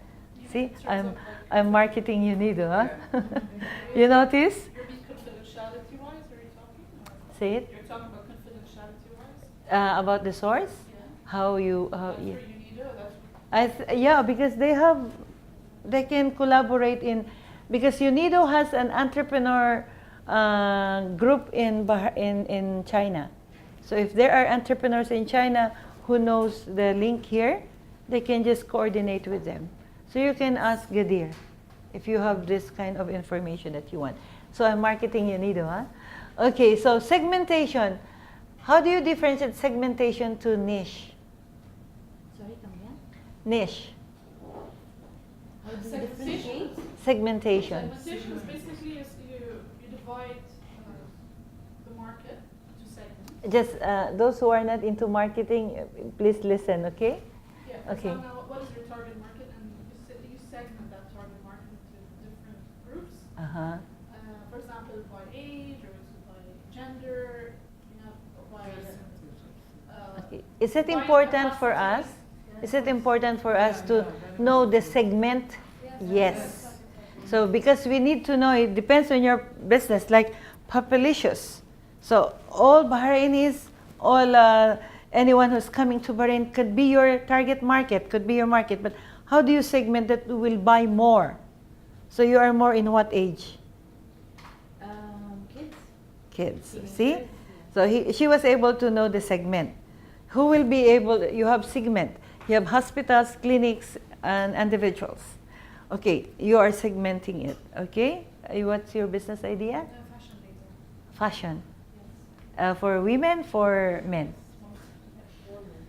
See, I'm marketing UNIDO, huh? You notice? You mean confidentiality-wise, are you talking? Or Say it. you're talking about confidentiality-wise? About the source? Yeah. How you? That's Yeah. where you need it. Yeah, because they can collaborate in, because UNIDO has an entrepreneur group in China. So if there are entrepreneurs in China who knows the link here, they can just coordinate with them. So you can ask Gadir if you have this kind of information that you want. So I'm marketing UNIDO, huh? Okay, so segmentation. How do you differentiate segmentation to niche? Sorry, come again. Niche. How do you Segmentation. differentiate? Segmentation. Segmentation is basically you divide the market into segments. Just those who are not into marketing, please listen, okay? Yeah, for Okay. example, what is your target market? And you segment that target market into different groups. Uh-huh. For example, by age or by gender, you know, by Okay. Is it buying important for us? capacities. Is it important for us to know the segment? Yes. So because we need to know, it depends on your business, like Papalicious. So all Bahrainis, all anyone who's coming to Bahrain could be your target market, could be your market. But how do you segment that who will buy more? So you are more in what age? Kids. Kids. Teenagers, See? yeah. So she was able to know the segment. Who will be able, you have segment. You have hospitals, clinics, and individuals. Okay, you are segmenting it. Okay? What's your business idea? Fashion data. Fashion. Yes. For women, for men.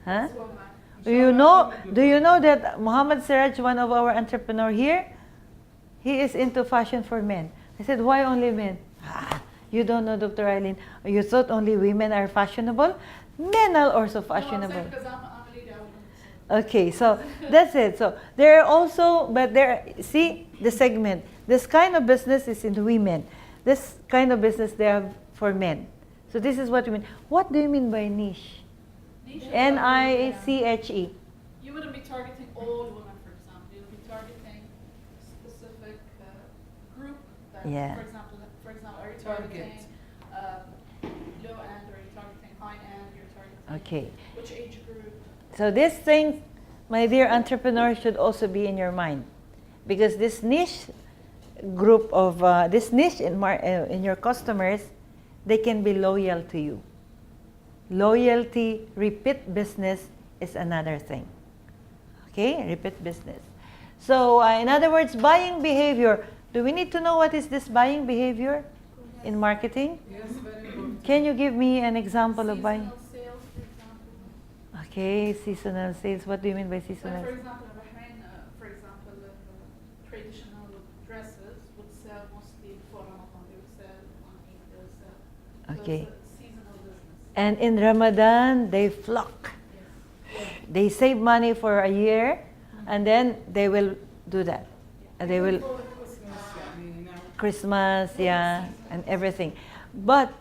Huh? That's what Do you know that Muhammad Siraj, one of our entrepreneur here, he is into fashion for men. I said, why only men? You don't know, Dr. Eileen. You thought only women are fashionable? Men are also fashionable. Because I'm a lady, I wouldn't say. Okay, so that's it. So there are also, but there, see the segment. This kind of business is in women. This kind of business they have for men. So this is what we mean. What do you mean by niche? Niche is Niche. You wouldn't be targeting all women, for example. You'll be targeting a specific group. That, Yeah. For example, are you targeting low end, or are you targeting high end? You're targeting Okay. which age group? So this thing, my dear entrepreneur, should also be in your mind, because this niche group of this niche in your customers, they can be loyal to you. Loyalty, repeat business is another thing. Okay, repeat business. So in other words, buying behavior. Do we need to know what is this buying behavior in marketing? Yes, very important. Can you give me an example of buying? Seasonal sales, for example. Okay, seasonal sales. What do you mean by seasonal? Like for example, in Bahrain, for example, traditional dresses would sell mostly before Ramadan. They would sell on Eid. They would sell. So Okay. it's a seasonal business. And in Ramadan, they flock. Yes. They save money for a year, and then they will do that. And they will For Christmas, يعني now. Christmas, yeah, and everything. But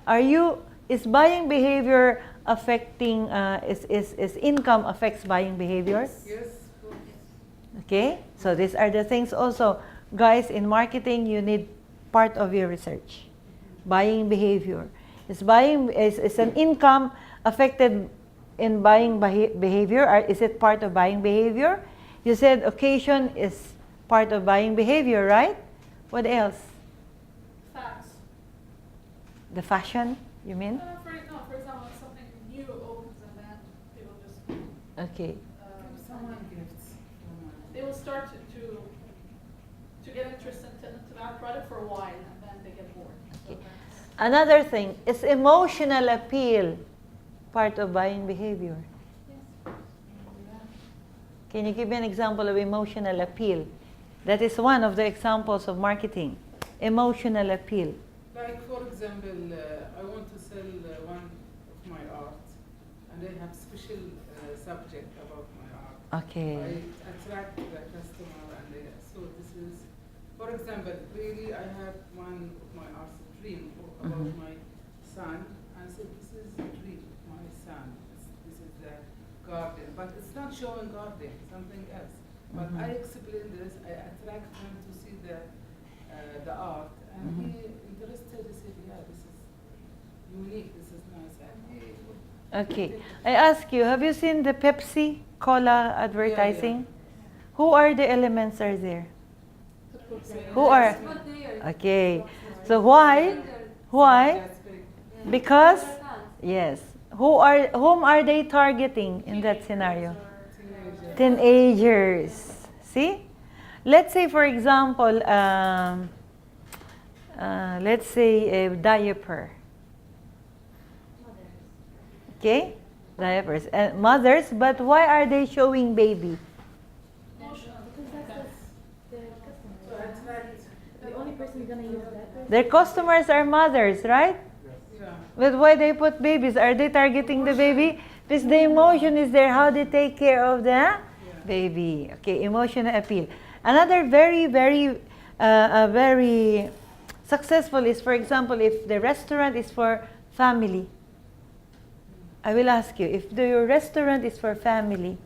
is buying behavior affecting? Is income affects buying behavior? Yes. Okay, so these are the things also, guys. In marketing, you need part of your research. Buying behavior. Is an income affected in buying behavior? Or is it part of buying behavior? You said occasion is part of buying behavior, right? What else? Facts. The fashion, you mean? For example, if something new opens and then people just Okay. Give someone gifts. they will start to get interested into that product for a while, and then they get bored. So Okay. that's- Another thing is emotional appeal, part of buying behavior. Can you give me an example of emotional appeal? That is one of the examples of marketing. Emotional appeal. Like for example, I want to sell one and I have special subject about my art. Okay. I attract the customer, and so this is, for example, really I have one of my art's dream about Mhm. my son, and I said this is a dream of my son. This is the garden, but it's not showing garden, something else. But Mhm. I explain this, I attract him to see the art, and Mhm. he interested. He said, yeah, this is unique, this is nice, and he would Okay. take it. I ask you, have you seen the Pepsi Cola advertising? Who are the elements are there? Who are? That's what they are. Okay. So why? Why? That's big. Yeah. Because Other fans. yes. Whom are they targeting in that scenario? Teenager. Teenagers. See? Let's say, for example, let's say a diaper. Okay? Diapers. Mothers, but why are they showing baby? Because that's the So customer. attract, The only person gonna use that person. Their customers are mothers, right? yeah. But why they put babies? Are they targeting the baby? Because the emotion is there, how they take care of the baby. Okay, emotional appeal. Another very successful is, for example, if the restaurant is for family. I will ask you, if your restaurant is for family,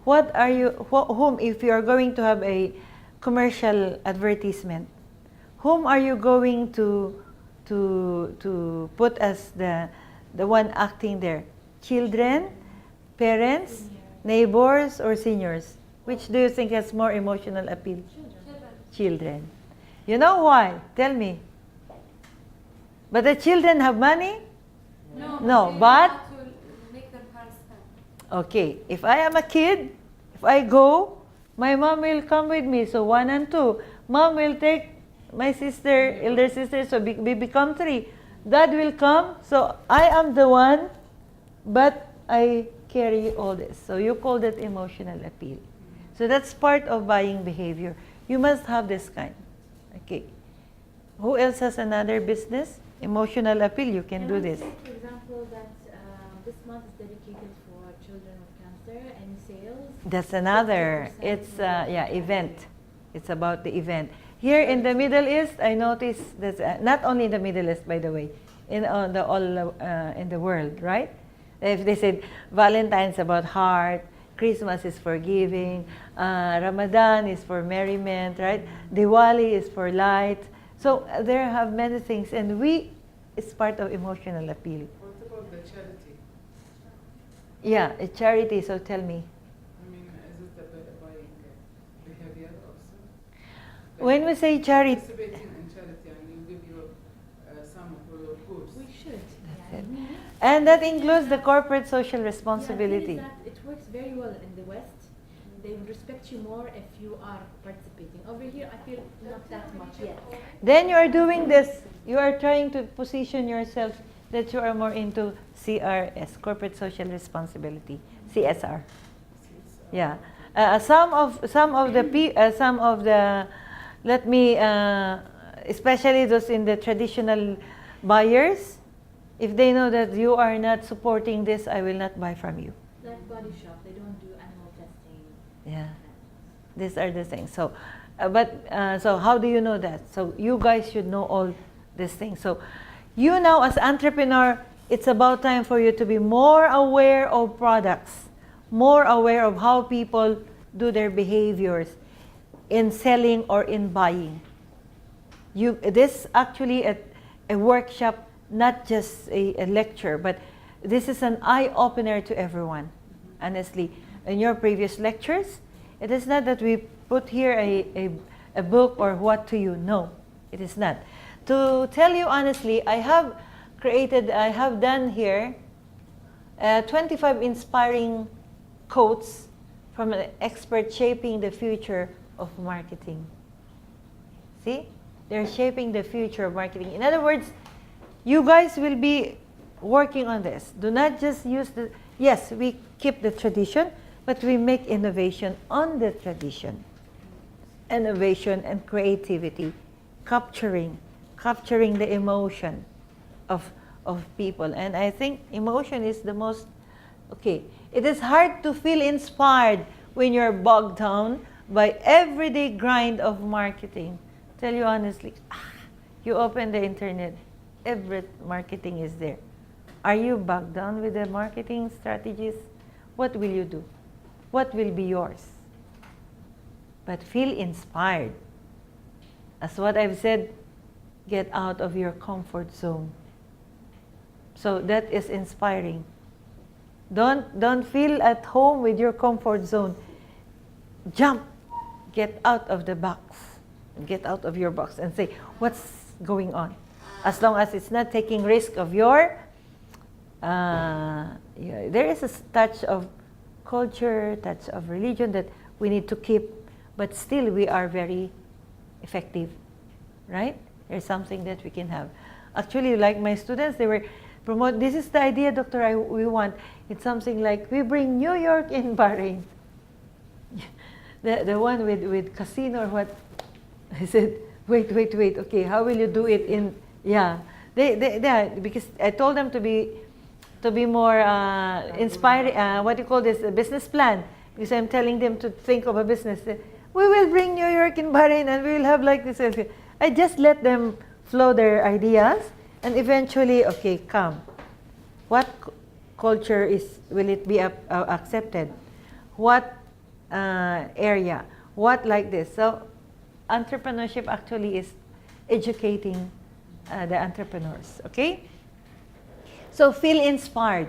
what are you, whom, if you are going to have a commercial advertisement, whom are you going to put as the one acting there? Children, parents, neighbors, or seniors? Which do you think has more emotional appeal? Children. You know why? Tell me. But the children have money? No, they but- have to make their parents spend. Okay, if I am a kid, if I go, my mom will come with me, so 1 and 2. Mom will take my sister, elder sister, so we become 3. Dad will come, so I am the one, but I carry all this. So you call that emotional appeal. So that's part of buying behavior. You must have this kind. Okay. Who else has another business? Emotional appeal, you can And do I this. say, for example, that this month is dedicated for children with cancer and sales. That's another. 50% It's more. event. It's about the event. Here in the Middle East, I noticed that not only in the Middle East, by the way, in in the world, right? If they said Valentine's about heart, Christmas is for giving, Ramadan is for merriment, right? Diwali is for light. So there have many things, and it's part of emotional appeal. What about the charity? Yeah, a charity. So tell me. I mean, is it the buying behavior also? When we say charity, Participating in charity, and you give your some of your goods. We should. That's it. And that includes the corporate social responsibility. Yeah, the thing is that it works very well in the West. They will respect you more if you are participating. Over here, I feel not that much yet. Then you are doing this. You are trying to position yourself that you are more into CRS, corporate social responsibility, CSR. Yeah. Some of the let me especially those in the traditional buyers, if they know that you are not supporting this, I will not buy from you. Like body shop, they don't do animal testing. Yeah. These are the things. So, so how do you know that? So you guys should know all these things. So you now as entrepreneur, it's about time for you to be more aware of products, more aware of how people do their behaviors in selling or in buying. This actually a workshop, not just a lecture, but this is an eye-opener to everyone, honestly. In your previous lectures, it is not that we put here a book or what to you. No, it is not. To tell you honestly, I have done here 25 inspiring quotes from an expert shaping the future of marketing. See? They're shaping the future of marketing. In other words, you guys will be working on this. Do not just use yes, we keep the tradition, but we make innovation on the tradition. Innovation and creativity, capturing the emotion of people. And I think emotion is the most Okay, it is hard to feel inspired when you're bogged down by everyday grind of marketing. Tell you honestly, you open the internet, every marketing is there. Are you bogged down with the marketing strategies? What will you do? What will be yours? But feel inspired. As what I've said, get out of your comfort zone. So that is inspiring. Don't feel at home with your comfort zone. Jump. Get out of the box. Get out of your box and say, what's going on? As long as it's not taking risk of your, there is a touch of culture, touch of religion that we need to keep, but still we are very effective, right? There's something that we can have. Actually, like my students, they were promote. This is the idea, doctor. We want. It's something like we bring New York in Bahrain. The one with casino or what? I said, wait. Okay, how will you do it in? Yeah, they because I told them to be more inspiring. What do you call this? A business plan. Because I'm telling them to think of a business. We will bring New York in Bahrain, and we will have like this. I just let them flow their ideas, and eventually, okay, come. What culture will it be accepted? What area? What like this? So, entrepreneurship actually is educating the entrepreneurs. Okay. So feel inspired.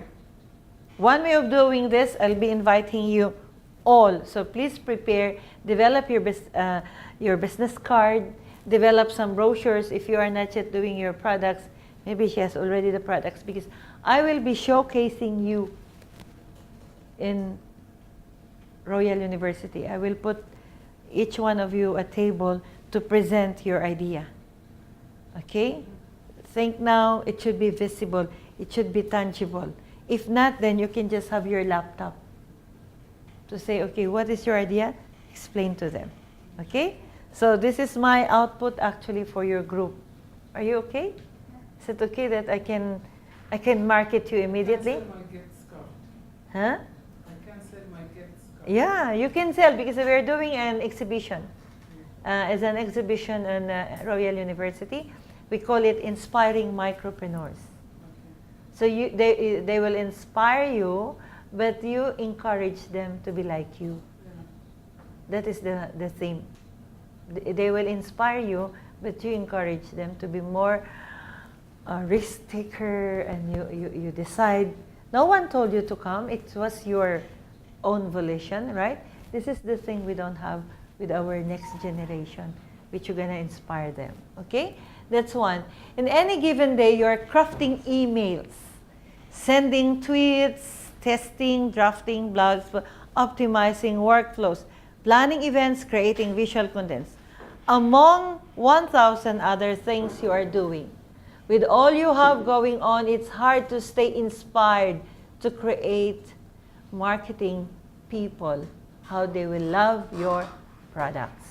One way of doing this, I'll be inviting you all. So please prepare, develop your business card, develop some brochures if you are not yet doing your products. Maybe she has already the products, because I will be showcasing you in Royal University. I will put each one of you a table to present your idea. Okay? Think now, it should be visible. It should be tangible. If not, then you can just have your laptop to say, okay, what is your idea? Explain to them. Okay? So this is my output actually for your group. Are you okay? Is it okay that I can market you immediately? I can sell my gifts card. Huh? I can sell my gifts card. Yeah, you can sell, because we're doing an exhibition. As an exhibition in Royal University. We call it Inspiring Micropreneurs. So they will inspire you, but you encourage them to be like you. That is the theme. They will inspire you, but you encourage them to be more risk taker, and you decide. No one told you to come. It was your own volition, right? This is the thing we don't have with our next generation, which you're going to inspire them. Okay? That's one. In any given day, you're crafting emails, sending tweets, testing, drafting blogs, optimizing workflows, planning events, creating visual contents, among 1,000 other things you are doing. With all you have going on, it's hard to stay inspired to create marketing people, how they will love your products.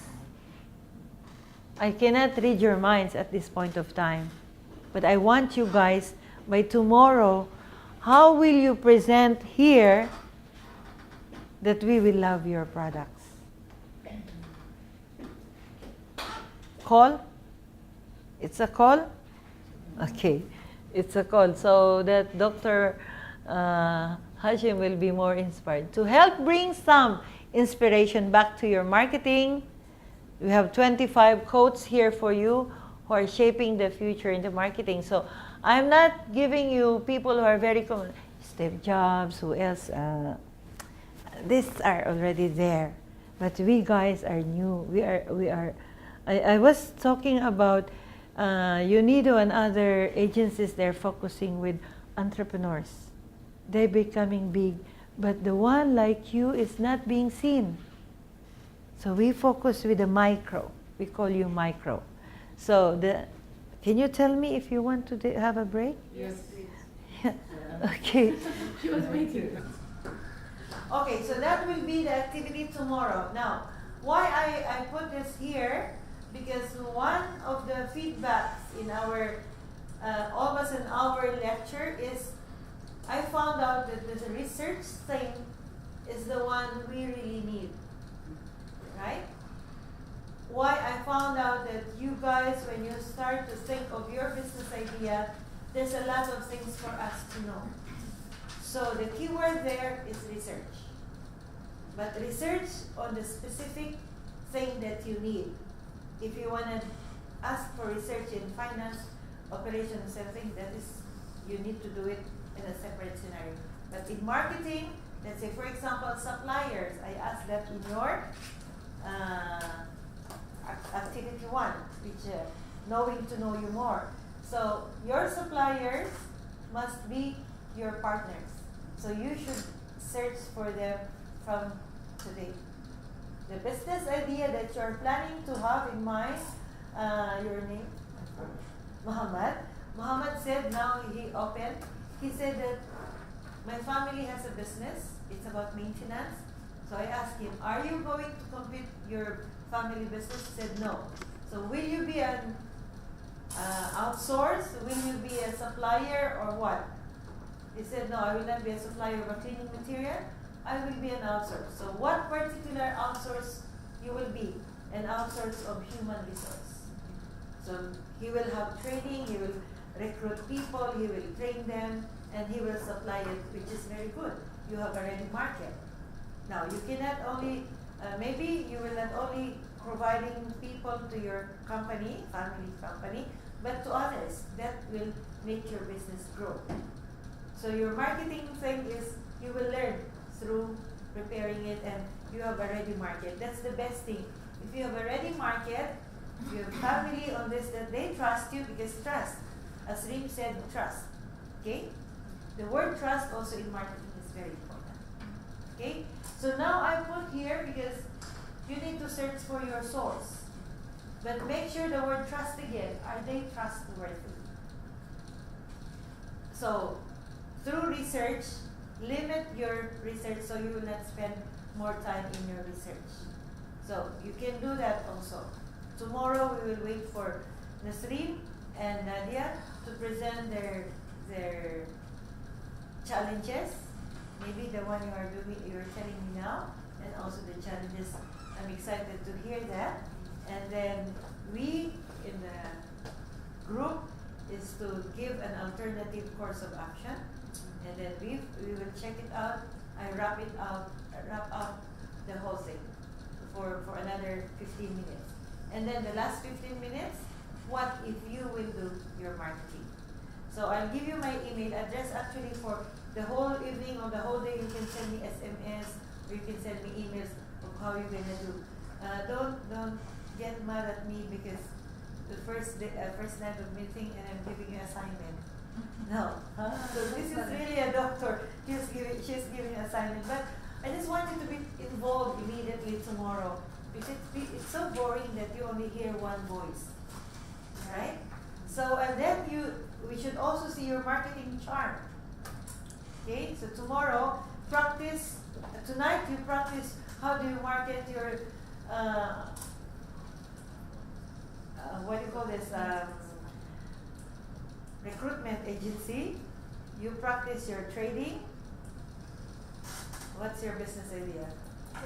I cannot read your minds at this point of time, but I want you guys, by tomorrow, how will you present here that we will love your products? Call? It's a call? Okay, it's a call. So that Dr. Hashim will be more inspired. To help bring some inspiration back to your marketing, we have 25 quotes here for you who are shaping the future in the marketing. So I'm not giving you people who are very common. Steve Jobs, who else? These are already there. But we guys are new. I was talking about UNIDO and other agencies. They're focusing with entrepreneurs. They're becoming big. But the one like you is not being seen. So we focus with the micro. We call you micro. So can you tell me if you want to have a break? Yes. Yeah. Okay. She was waiting. Okay, so that will be the activity tomorrow. Now, why I put this here, because one of the feedbacks in our almost an hour lecture is I found out that the research thing is the one we really need, right? Why I found out that you guys, when you start to think of your business idea, there's a lot of things for us to know. So the keyword there is research. But research on the specific thing that you need. If you want to ask for research in finance, operations, something, that is, you need to do it in a separate scenario. But in marketing, let's say, for example, suppliers, I asked that in your activity 1, which knowing to know you more. So your suppliers must be your partners. So you should search for them from today. The business idea that you're planning to have in mind, your name? Muhammad. Muhammad said now he said that my family has a business, it's about maintenance. So I asked him, are you going to complete your family business? He said no. So will you be an outsource? Will you be a supplier or what? He said no, I will not be a supplier of a cleaning material. I will be an outsource. So what particular outsource you will be? An outsource of human resource. So he will have training, he will recruit people, he will train them, and he will supply it, which is very good. You have a ready market. Now you cannot only, maybe you will not only providing people to your company, family company, but to others. That will make your business grow. So your marketing thing is you will learn through preparing it, and you have a ready market. That's the best thing. If you have a ready market, you have family on this, that they trust you, because trust, as Rim said, trust. Okay? The word trust also in marketing is very important. Okay? So now I put here because you need to search for your source. But make sure the word trust again. Are they trustworthy? So through research, limit your research so you will not spend more time in your research. So you can do that also. Tomorrow we will wait for Nasreen and Nadia to present their challenges. Maybe the one you're telling me now, and also the challenges. I'm excited to hear that. And then we in the group is to give an alternative course of action. And then we will check it out. I wrap up the whole thing for another 15 minutes. And then the last 15 minutes, what if you will do your marketing? So I'll give you my email address actually for the whole evening or the whole day. You can send me SMS or you can send me emails of how you're gonna do. Don't get mad at me because the first night of meeting and I'm giving you assignment. No. So this is really a doctor. She's giving assignment. But I just want you to be involved immediately tomorrow. Because it's so boring that you only hear one voice. Right? So and then we should also see your marketing charm. Okay? So tomorrow, practice. Tonight you practice how do you market your what do you call this? Recruitment agency. You practice your trading. What's your business idea?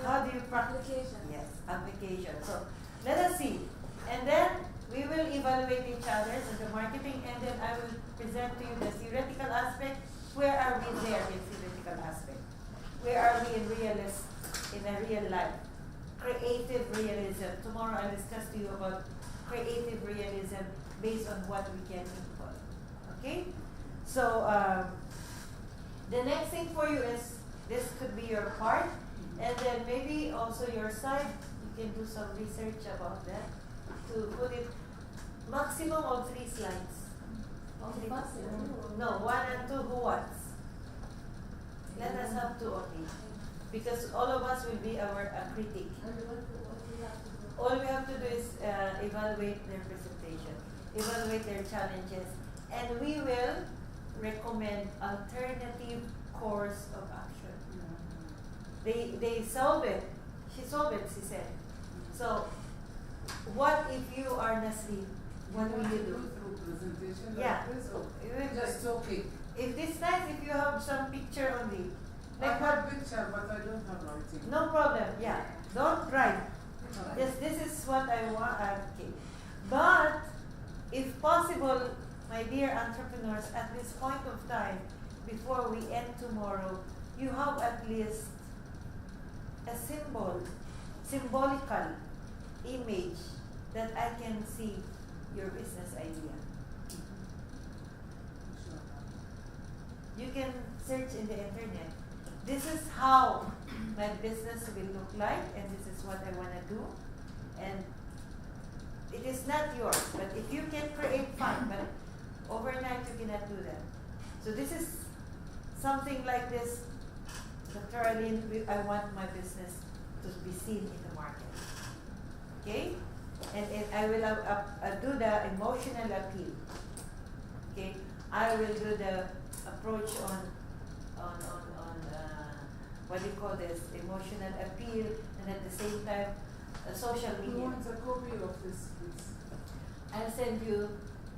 How do you practice? Application. Yes, application. So let us see. And then we will evaluate each other, so the marketing, and then I will present to you the theoretical aspect. Where are we there in theoretical aspect? Where are we in a real life? Creative realism. Tomorrow I'll discuss to you about creative realism based on what we can input. Okay? So the next thing for you is, this could be your part, and then maybe also your side, you can do some research about that to put it maximum of 3 slides. No, 1 and 2 who wants. Let us have 2 only. Because all of us will be a critic. All we have to do is evaluate their presentation, evaluate their challenges, and we will recommend alternative course of action. They solve it. She solved it, she said. So, what if you are Nasreen? What will you do? Through presentation Yeah. like this, or You will just talking? If this nice, if you have some picture only. I Like have what? picture, but I don't have writing. No problem. Yeah. Don't write. Yes, this is what I want. Okay. But if possible, my dear entrepreneurs, at this point of time, before we end tomorrow, you have at least a symbolical image that I can see your business idea. You can search in the internet. This is how my business will look like, and this is what I want to do. And it is not yours, but if you can create fun, but overnight you cannot do that. So this is something like this. Dr. Ilene, I want my business to be seen in the market. Okay? And I will do the emotional appeal. Okay? I will do the approach on what do you call this? Emotional appeal, and at the same time, social Who media. wants a copy of this, please? I'll send you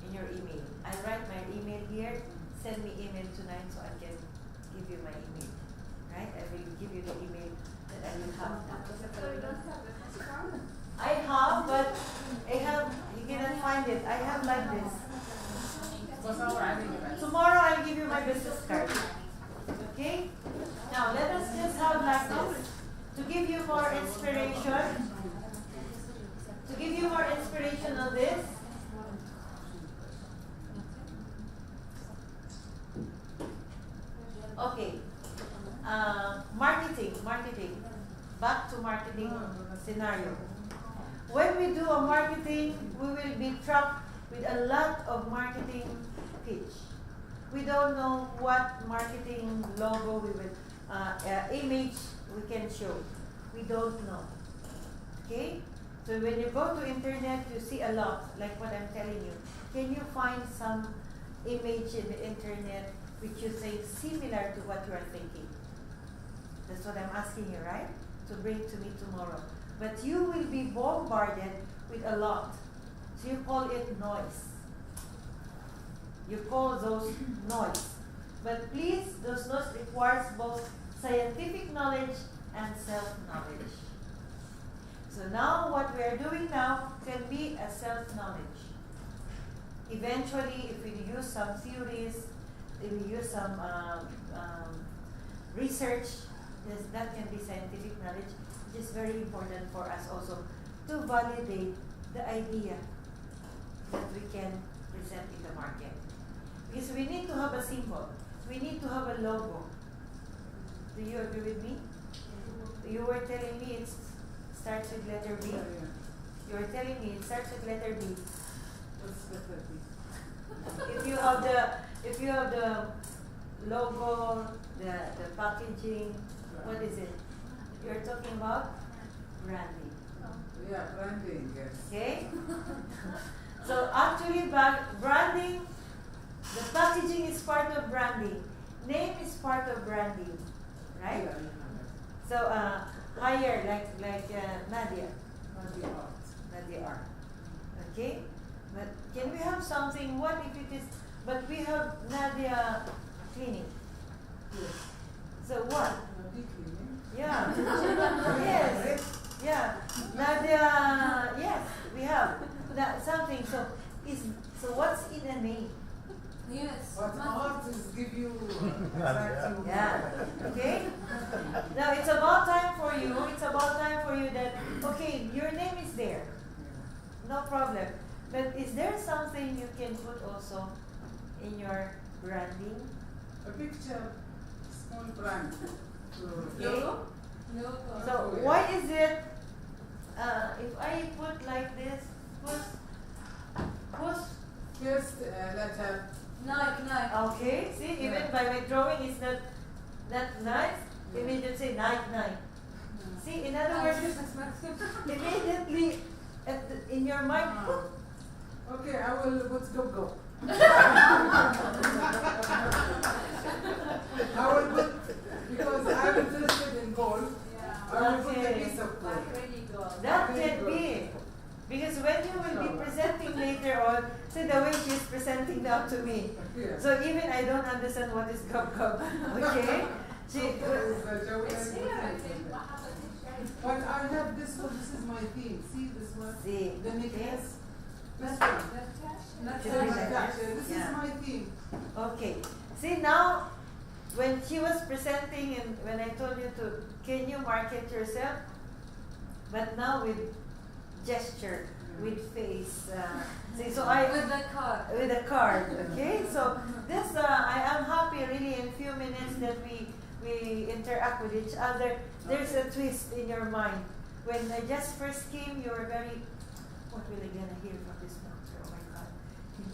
in your email. I'll write my email here. Send me email tonight so I can give you my email. Right? I will give you the email that I will have. So you don't have business card? I have, but you cannot find it. I have like this. Tomorrow I'll give you my business card. Okay? Now let us just have like this. To give you more inspiration. To give you more inspiration on this. Okay. Marketing. Back to marketing scenario. When we do a marketing, we will be trapped with a lot of marketing pitch. We don't know what marketing logo we will, image we can show. We don't know. Okay? So when you go to internet, you see a lot, like what I'm telling you. Can you find some image in the internet which you think similar to what you are thinking? That's what I'm asking you, right? To bring to me tomorrow. But you will be bombarded with a lot. So you call it noise. You call those noise. But please, those noise requires both scientific knowledge and self-knowledge. So now what we are doing now can be a self-knowledge. Eventually, if we use some theories, if we use some research, yes, that can be scientific knowledge, which is very important for us also to validate the idea that we can present in the market. Because we need to have a symbol. We need to have a logo. Do you agree with me? You were telling me it starts with letter B. You were telling me it starts with letter B. What's letter B? If you have the logo, the packaging, what is it? You're talking about branding. Yeah, branding, yes. Okay? So actually branding, the packaging is part of branding. Name is part of branding. Right? Yeah, So higher like Nadia. Nadia Art. Okay? But can we have something, what if it is, but we have Nadia Clinic. Yes. So what? Nadia Clinic. Yeah. Yes. Yeah. Nadia, yes, we have something. So what's in a name? Yes. But artists give you exactly. Yeah. Okay? Now it's about time for you. It's about time for you that, okay, your name is there. No problem. But is there something you can put also in your branding? A picture, small brand. Okay? No. So why is it, if I put like this, push, First letter. Nike. okay, see, even by my drawing is not nice, immediately say Nike. See, in other words, immediately in your mind, Okay, I will put go. I will put, because I'm interested in gold, I will put a piece of gold. that can be. Because when you will be presenting later on, see the way she's presenting now to me. Yeah. So even I don't understand what is gub. Okay? But I have this one, this is my theme. See this one? See. The necklace. Okay. This one. Should be like that. This Yeah. is my theme. Okay. See now, when she was presenting and when I told you to, can you market yourself? But now with gesture, with face. See, so I With the card. with a card. Okay. So this I am happy really in few minutes that we interact with each other. There's a twist in your mind. When I just first came, you were very, what will I gonna hear from this doctor? Oh my God,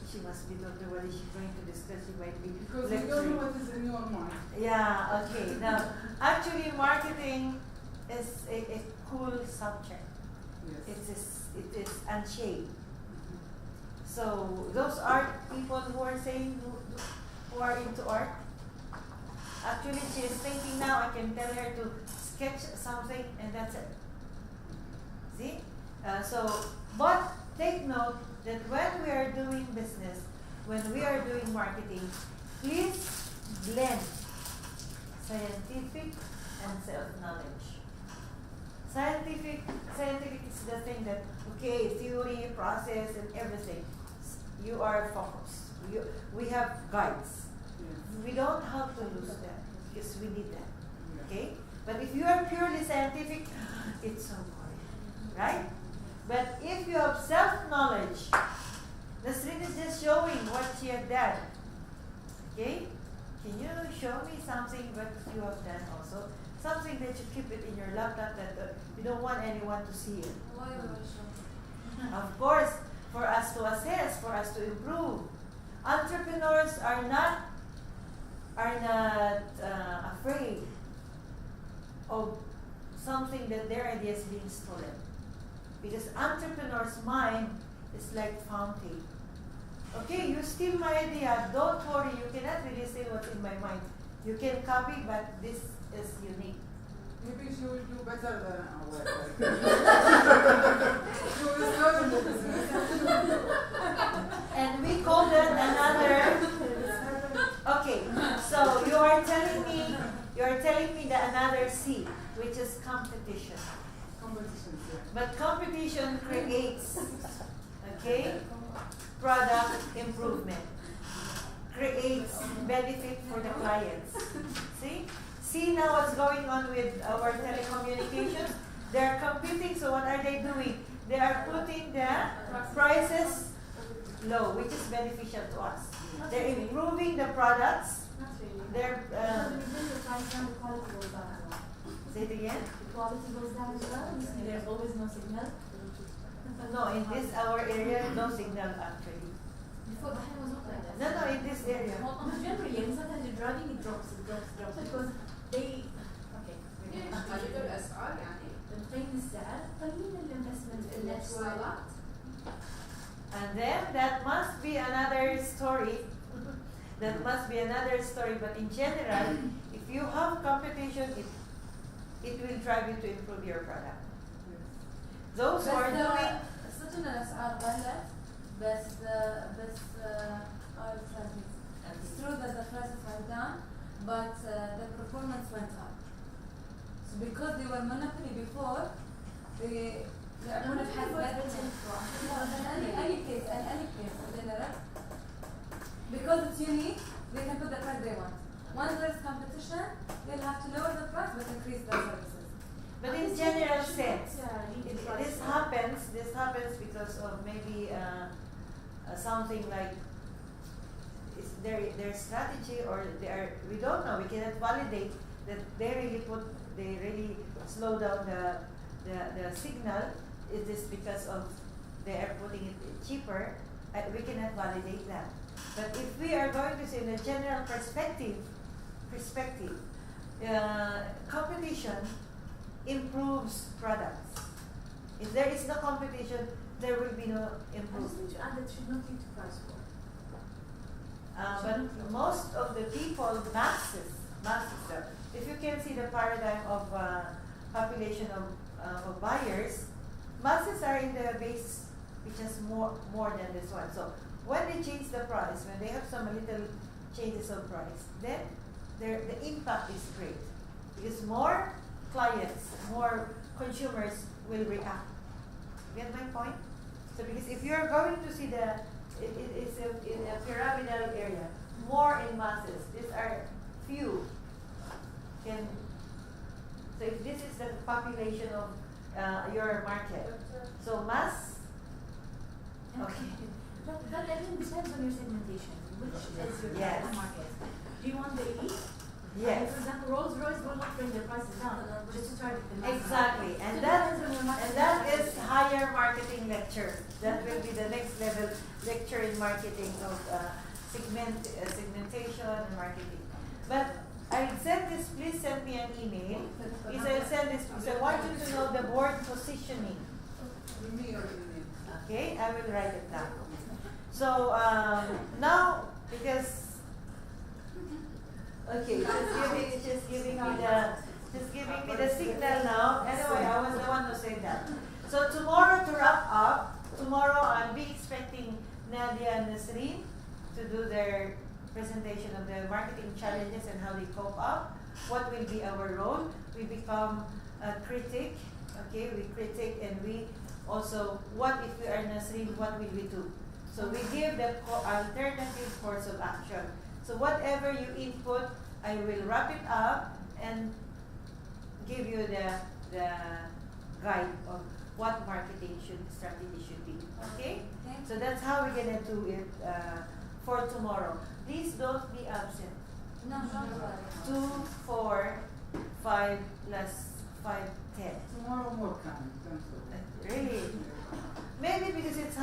she must be doctor. What is she going to discuss? She might be Because you don't lecturing. know what is in your mind. Yeah, okay. Now, actually, marketing is a cool subject. Yes. It is unshaped. So, those art people who are saying, who are into art, actually, she is thinking now, I can tell her to sketch something and that's it. See? But take note that when we are doing business, when we are doing marketing, please blend scientific and self-knowledge. Scientific is the thing that, okay, theory, process, and everything. You are focused. We have guides. Yes. We don't have to lose that because we need that. Yeah. Okay? But if you are purely scientific, it's so boring. Right? But if you have self-knowledge, Nasrin is just showing what she had done. Okay? Can you show me something what you have done also? Something that you keep it in your laptop that you don't want anyone to see it. Why will I show? Of course, for us to assess, for us to improve. Entrepreneurs are not afraid of something that their idea is being stolen. Because entrepreneur's mind is like fountain. Okay, you steal my idea, don't worry, you cannot really steal what's in my mind. You can copy, but this is unique. Maybe she will do better than our She will start the business. And we call that another. Okay, so you are telling me that another C, which is competition. Competitions, yeah. But competition creates, okay, product improvement, creates benefit for the clients. See now what's going on with our telecommunications? They are competing, so what are they doing? They are putting the prices low, which is beneficial to us. They're improving the products. Not really. They're, The price down, the quality goes down as well. say it again? The quality goes down as well. You see, there's always no signal. No, in this our area, no signal actually. Before the hand was not like that. No, in this area. Well, generally, and sometimes you're driving, it drops. Because they, okay. الأسعار يعني بنقيم السعر قليل الانفستمنت في الاتصالات. And then that must be another story. That must be another story. But in general, if you have competition, it will drive you to improve your product. Those who are doing صدق إن الأسعار قلت بس it's true that the prices went down, but the performance went up. So because they were monopoly before, they would have had better. In any case, in general, because it's unique, they can put the price they want. Once there's competition, they'll have to lower the price but increase their services. But in general sense, this happens because of maybe something like it's their strategy, or we don't know, we cannot validate that they really slow down the signal. It is because of they are putting it cheaper. We cannot validate that. But if we are going to say in a general perspective, competition improves products. If there is no competition, there will be no I just improvement. need to add that should not lead to price war. But most of the people, masses, if you can see the paradigm of population of buyers, masses are in the base, which is more than this one. So when they change the price, when they have some little changes of price, then the impact is great because more clients, more consumers will react. Get my point? So because if you're going to see it's in a pyramidal area, more in masses. These are few. So if this is the population of your market, so mass. Okay. That again depends on your segmentation, which is your Yes. target market. Do you want the elite? Yes. For example, Rolls Royce will not bring their prices down just to target the mass Exactly, market. and So that depends on your market and that is segmentation. higher marketing lecture. That will be the next level lecture in marketing of segmentation and marketing. But I'll send this. Please send me an email. Because I'll send this because I want you to know the board positioning. Me or Ilene? Okay, I will write it down. So now because. Okay, just giving me the signal now. Anyway, I was the one who said that. So tomorrow to wrap up, tomorrow I'll be expecting Nadia and Nasreen to do their presentation of the marketing challenges and how they cope up. What will be our role? We become a critic, okay? We critic and we also, what if we are Nasreen, what will we do? So we give the alternative course of action. So whatever you input, I will wrap it up and give you the guide of what marketing strategy should be. Okay? So that's how we're gonna do it for tomorrow. Please don't be absent. No, no. 2, 4, 5 plus 5, 10. Tomorrow more coming. Thank you. Really? Maybe because it's